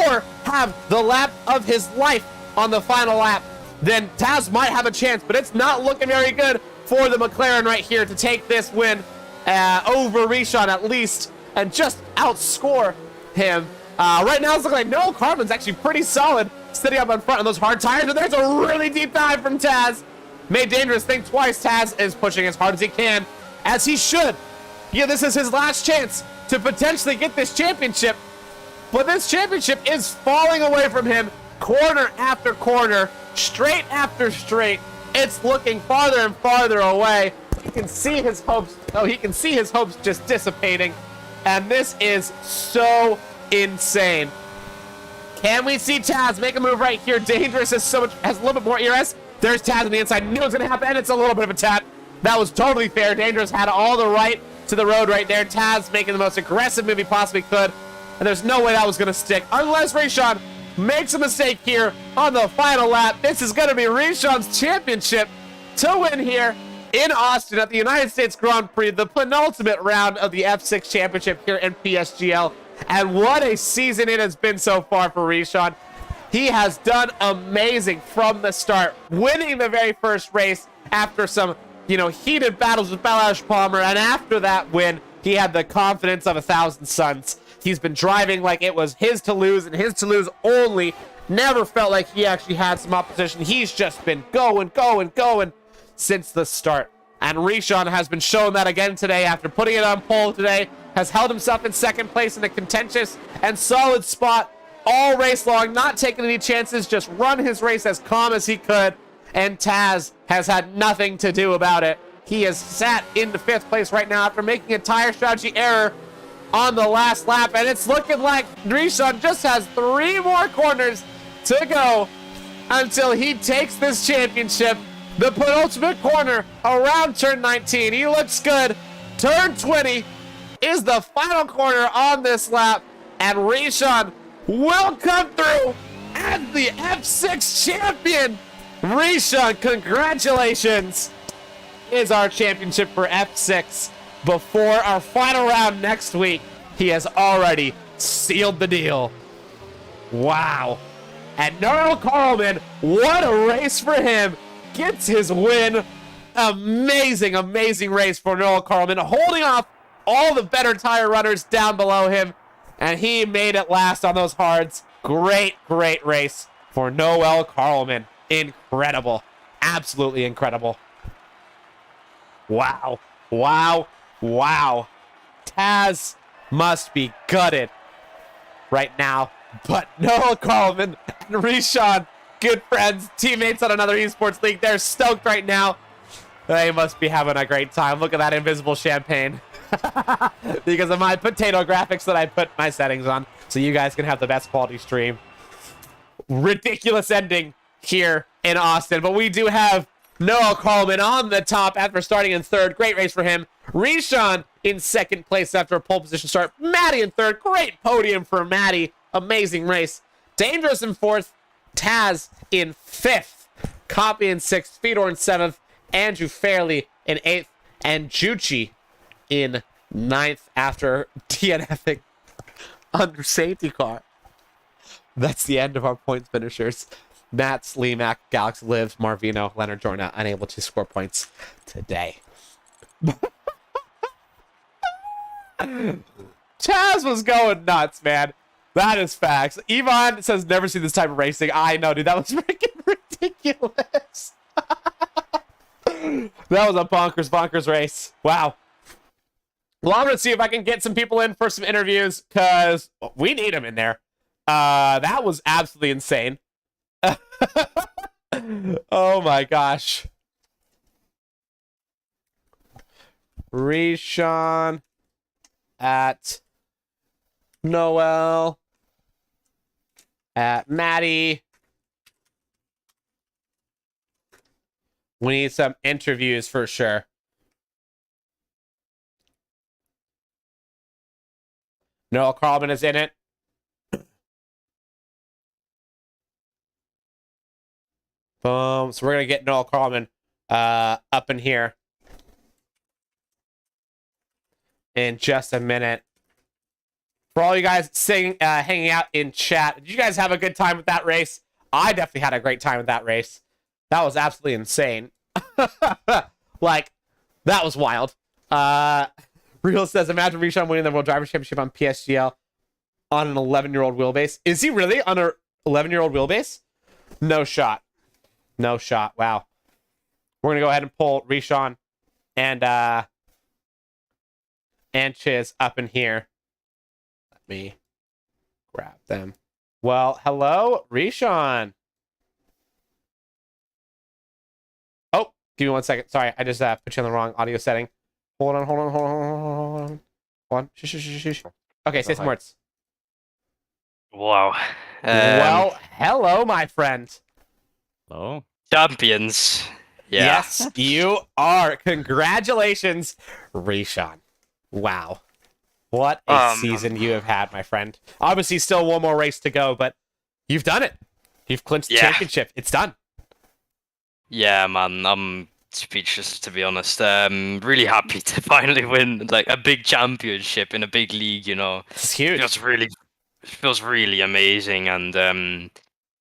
or have the lap of his life on the final lap, then Taz might have a chance, but it's not looking very good for the McLaren right here to take this win over Rishan at least and just outscore him. Right now it's looking like Noah Carlin's actually pretty solid, sitting up in front on those hard tires, but there's a really deep dive from Taz. Made dangerous, think twice. Taz is pushing as hard as he can, as he should. Yeah, this is his last chance to potentially get this championship. But this championship is falling away from him corner after corner, straight after straight. It's looking farther and farther away. He can see his hopes. Oh, he can see his hopes just dissipating. And this is so insane. Can we see Taz make a move right here? Dangerous has a little bit more ERS. There's Taz on the inside. Knew it was going to happen, and it's a little bit of a tap. That was totally fair. Dangerous had all the right to the road right there. Taz making the most aggressive move he possibly could. And there's no way that was going to stick. Unless Rishon makes a mistake here on the final lap. This is going to be Rishon's championship to win here in Austin at the United States Grand Prix, the penultimate round of the F6 championship here in PSGL. And what a season it has been so far for Rishon. He has done amazing from the start, winning the very first race after some, heated battles with Balazs Palmer. And after that win, he had the confidence of 1,000 suns. He's been driving like it was his to lose and his to lose only. Never felt like he actually had some opposition. He's just been going since the start. And Rishon has been showing that again today after putting it on pole today. Has held himself in second place in a contentious and solid spot all race long, not taking any chances, just run his race as calm as he could. And Taz has had nothing to do about it. He is sat into 5th place right now after making a tire strategy error on the last lap, and it's looking like Rishon just has 3 more corners to go until he takes this championship. The penultimate corner around turn 19. He looks good. Turn 20 is the final corner on this lap, and Rishon will come through as the F6 champion. Rishon, congratulations, is our championship for F6. Before our final round next week, he has already sealed the deal. Wow. And Noel Carlman, what a race for him. Gets his win. Amazing race for Noel Carlman, holding off all the better tire runners down below him. And he made it last on those hards. Great race for Noel Carlman. Incredible. Absolutely incredible. Wow. Taz must be gutted right now. But Noel Carlman and Rishon, good friends, teammates on another esports league, they're stoked right now. They must be having a great time. Look at that invisible champagne. Because of my potato graphics that I put my settings on, so you guys can have the best quality stream. Ridiculous ending here in Austin, but we do have Noel Carlman on the top after starting in 3rd. Great race for him. Rishon in 2nd place after a pole position start. Maddie in 3rd. Great podium for Maddie. Amazing race. Dangerous in 4th. Taz in 5th. Copy in 6th. Fedor in 7th. Andrew Fairley in 8th. And Juchi in 9th after DNFing under safety car. That's the end of our points finishers. Matt, Slimak, Galaxy Lives, Marvino, Leonard Jorna, unable to score points today. Chaz was going nuts, man. That is facts. Yvonne says, never seen this type of racing. I know, dude. That was freaking ridiculous. That was a bonkers race. Wow. Well, I'm going to see if I can get some people in for some interviews, because we need them in there. That was absolutely insane. Oh my gosh. Rishon at Noel at Maddie. We need some interviews for sure. Noel Carlman is in it. Boom. So we're going to get Noel Carlman up in here in just a minute. For all you guys hanging out in chat, did you guys have a good time with that race? I definitely had a great time with that race. That was absolutely insane. Like, that was wild. Real says, imagine Rishon winning the World Drivers' Championship on PSGL on an 11-year-old wheelbase. Is he really on an 11-year-old wheelbase? No shot. No shot. Wow. We're going to go ahead and pull Rishon and Chiz up in here. Let me grab them. Well, hello, Rishon. Oh, give me 1 second. Sorry, I just put you on the wrong audio setting. Hold on. Hold on. Shh. Okay, say some words. Wow. Well, hello, my friend. Hello. Champions. Yeah. Yes, you are. Congratulations, Rishon. Wow. What a season you have had, my friend. Obviously, still one more race to go, but you've done it. You've clinched the championship. It's done. Yeah, man. I'm speechless, to be honest. Really happy to finally win like a big championship in a big league. You know, It's huge. Feels really amazing, and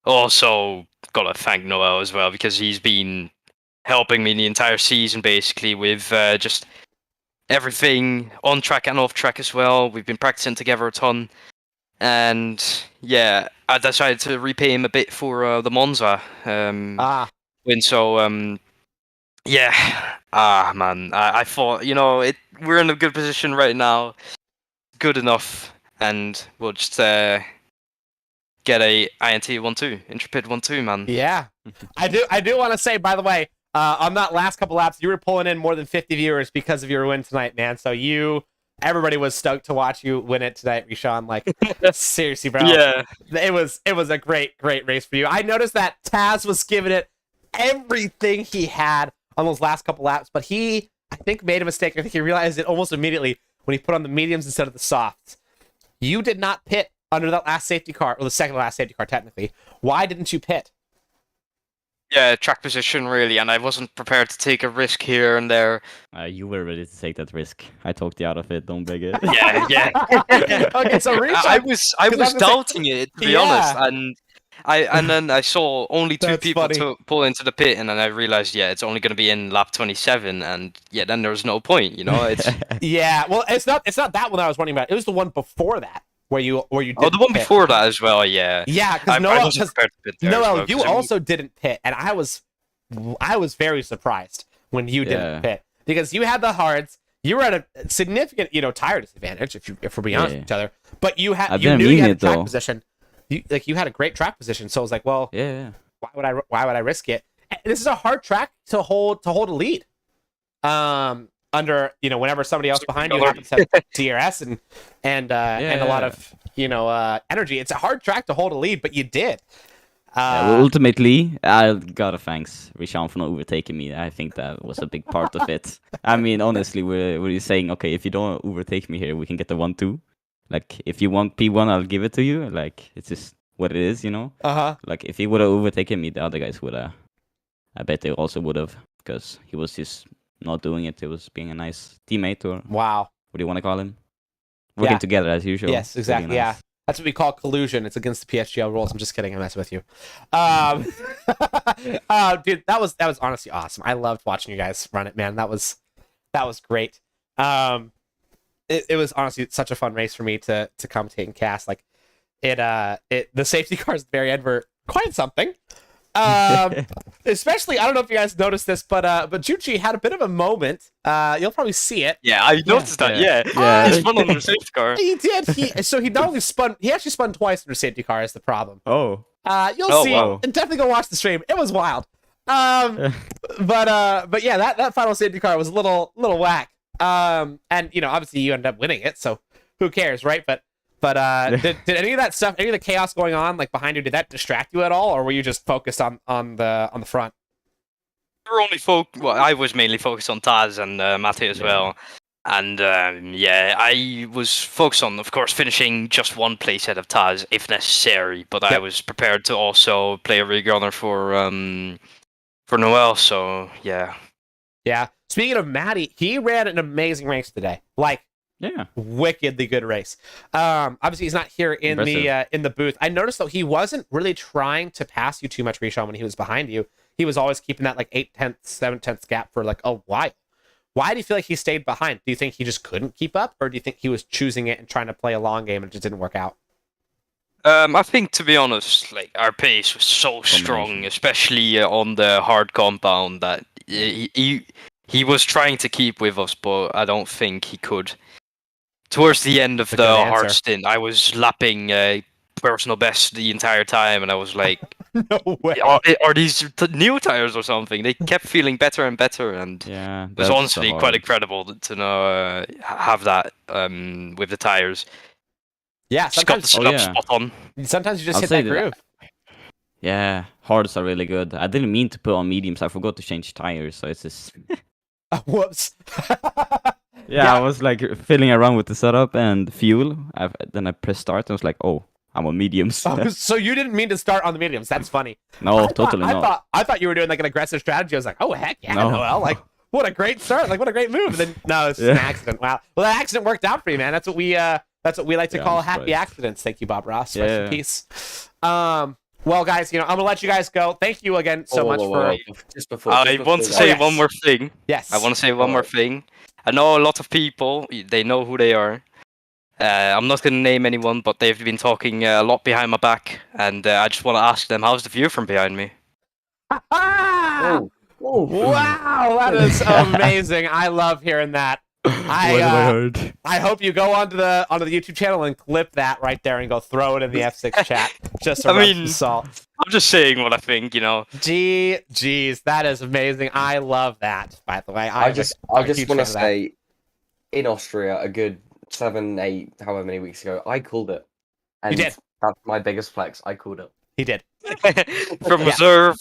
also gotta thank Noel as well because he's been helping me the entire season basically with just everything on track and off track as well. We've been practicing together a ton, and yeah, I decided to repay him a bit for the Monza win. So yeah, man, I thought we're in a good position right now, good enough, and we'll just get a INT 1-2, Intrepid 1-2, man. Yeah, I do want to say, by the way, on that last couple laps, you were pulling in more than 50 viewers because of your win tonight, man. So everybody was stoked to watch you win it tonight, Rishon. Like, seriously, bro. Yeah, it was a great race for you. I noticed that Taz was giving it everything he had on those last couple laps, but I think, made a mistake. I think he realized it almost immediately when he put on the mediums instead of the softs. You did not pit under that last safety car, or the second last safety car, technically. Why didn't you pit? Yeah, track position, really, and I wasn't prepared to take a risk here and there. You were ready to take that risk. I talked you out of it. Don't beg it. Yeah. Okay, so Rishon, I was doubting it, to be honest, and then I saw only two That's people funny. pull into the pit, and then I realized, it's only going to be in lap 27, and then there was no point, It's Yeah, well, it's not that one I was wondering about. It was the one before that where you did. the one before that as well, yeah. Yeah, because Noel, you also didn't pit, and I was very surprised when you didn't pit because you had the hards. You were at a significant, tire disadvantage if we're being honest with each other. But you knew you had a track position. You had a great track position, so I was like, well, why would I risk it? And this is a hard track to hold a lead. Under whenever somebody else behind you happens to have DRS and a lot of energy, it's a hard track to hold a lead, but you did. Well, ultimately, I gotta thanks Rishon for not overtaking me. I think that was a big part of it. I mean, honestly, we're saying, okay, if you don't overtake me here, we can get the 1-2. Like, if you want P1, I'll give it to you. Like, it's just what it is, Like, if he would have overtaken me, the other guys would have. I bet they also would have, because he was just not doing it. It was being a nice teammate, or wow, what do you want to call him? Working together as usual. Yes, exactly. Nice. Yeah, that's what we call collusion. It's against the PSGL rules. I'm just kidding. I'm messing with you. Dude, that was honestly awesome. I loved watching you guys run it, man. That was great. It was honestly such a fun race for me to commentate and cast. Like the safety cars at the very end were quite something. Especially, I don't know if you guys noticed this, but Juchi had a bit of a moment. You'll probably see it. Yeah, I noticed that. Yeah. He spun under safety car. He did. He not only spun, he actually spun twice under safety car. Is the problem? Oh. You'll see. Wow. And definitely go watch the stream. It was wild. But yeah, that final safety car was a little whack. And obviously you ended up winning it, so who cares, right? But did any of that stuff, any of the chaos going on like behind you, did that distract you at all, or were you just focused on the front? We were only I was mainly focused on Taz and Matty as well, and I was focused on, of course, finishing just one place ahead of Taz if necessary. But I was prepared to also play a regunner for Noel. So yeah. Speaking of Matty, he ran an amazing race today. Wickedly good race. Obviously he's not here in the booth. I noticed though he wasn't really trying to pass you too much, Rishon, when he was behind you. He was always keeping that like 8/10, 7/10 gap for like a while. Why do you feel like he stayed behind? Do you think he just couldn't keep up, or do you think he was choosing it and trying to play a long game and it just didn't work out? I think, to be honest, like our pace was so strong, especially on the hard compound, that he was trying to keep with us, but I don't think he could. Towards the end of the hard stint, I was lapping personal best the entire time, and I was like, No way. are these new tires or something? They kept feeling better and better, and Yeah, it was that's honestly hard. quite incredible to know have that with the tires. Yeah, Just got the sometimes setup spot on. sometimes you just I'll hit say that that- groove. Yeah, hards are really good. I didn't mean to put on mediums. I forgot to change tires, so it's just. Whoops. Yeah, I was like fiddling around with the setup and fuel. Then I pressed start and I was like, oh, I'm on mediums. Oh, so you didn't mean to start on the mediums. That's funny. No, totally not. I thought you were doing like an aggressive strategy. I was like, oh heck yeah, No. Noel. Like, what a great start. Like, what a great move. And then no, it's just an accident. Wow. Well, that accident worked out for you, man. That's what we like to call I'm happy surprised. accidents. Thank you, Bob Ross. Yeah. Rest in peace. Well, guys, I'm gonna let you guys go. Thank you again so much for. Just before. I want to say yes. one more thing. Yes. I want to say one more thing. I know a lot of people, they know who they are. I'm not going to name anyone, but they've been talking a lot behind my back, and I just want to ask them, how's the view from behind me? Ah! Wow, that is amazing. I love hearing that. What have I heard? I hope you go onto the YouTube channel and clip that right there and go throw it in the F6 chat. Just to I rub mean- some salt. I'm just saying what I think, you know. Jeez, that is amazing. I love that. By the way, I I'm just a want huge to fan of that. say, in Austria, a good 7, 8, however many weeks ago, I called it. And did. That's my biggest flex. I called it. He did. From Yeah. reserve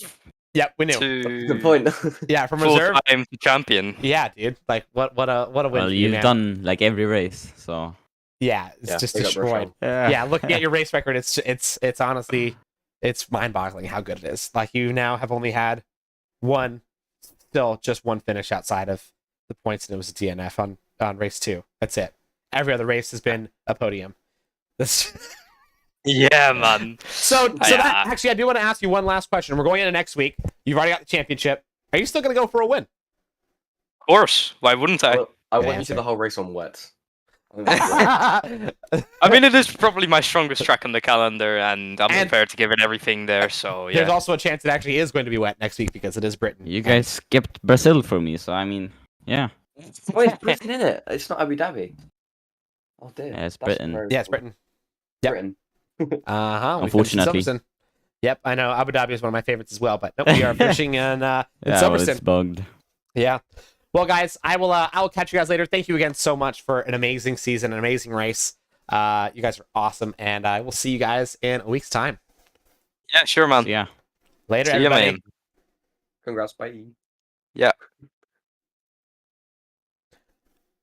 Yep, we knew. to Good point. Yeah, from full reserve. time to champion. Yeah, dude. Like what a win. Well, for you, you've man. done like every race, so. Yeah, it's Yeah, just big up, destroyed. Rochelle. Yeah, looking at your race record, it's honestly, it's mind-boggling how good it is. Like you now have only had just one finish outside of the points, and it was a DNF on race 2. That's it. Every other race has been a podium. This. Yeah, man. So Yeah. that actually, I do want to ask you one last question. We're going into next week. You've already got the championship. Are you still going to go for a win? Of course. Why wouldn't I? Well, I Good went answer. into the whole race on wet. I mean, it is probably my strongest track on the calendar, and I'm And- prepared to give it everything there, so There's yeah. also a chance it actually is going to be wet next week because it is Britain. You guys skipped Brazil for me, so I mean, yeah. Wait, it's Britain, in it? It's not Abu Dhabi. Oh dear. Yeah, it's That's Britain. very Yeah, it's cool. Britain. Yep. Britain. Unfortunately. Yep, I know Abu Dhabi is one of my favorites as well, but nope, we are finishing in Yeah, Silverstone. it's bugged. Yeah. Well, guys, I will catch you guys later. Thank you again so much for an amazing season, an amazing race. You guys are awesome, and I will see you guys in a week's time. Yeah, sure, man. So, yeah. Later, See ya, everybody. man. Congrats, bye.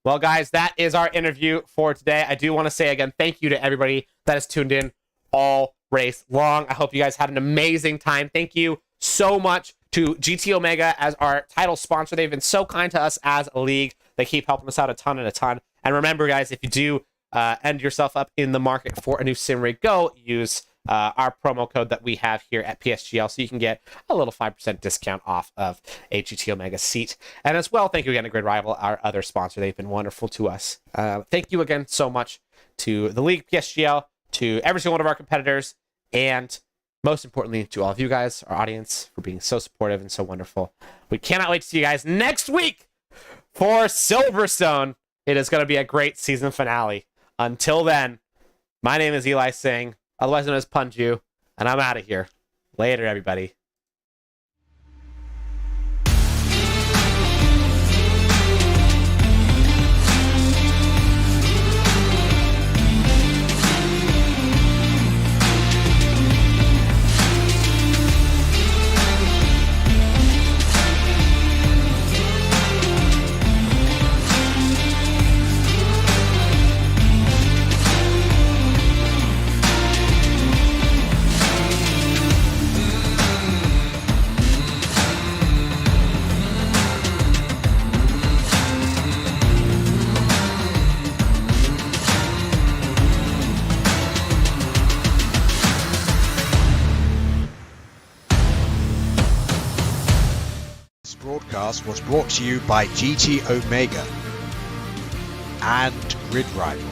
Well, guys, that is our interview for today. I do want to say again, thank you to everybody that has tuned in all race long. I hope you guys had an amazing time. Thank you so much to GT Omega as our title sponsor. They've been so kind to us as a league. They keep helping us out a ton and a ton. And remember, guys, if you do end yourself up in the market for a new sim rig, go use our promo code that we have here at PSGL, so you can get a little 5% discount off of a GT Omega seat. And as well, thank you again to Grid Rival, our other sponsor. They've been wonderful to us. Thank you again so much to the league, PSGL, to every single one of our competitors, and most importantly, to all of you guys, our audience, for being so supportive and so wonderful. We cannot wait to see you guys next week for Silverstone. It is going to be a great season finale. Until then, my name is Eli Singh, otherwise known as Punju, and I'm out of here. Later, everybody. This broadcast was brought to you by GT Omega and Grid Rival,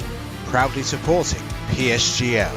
proudly supporting PSGL.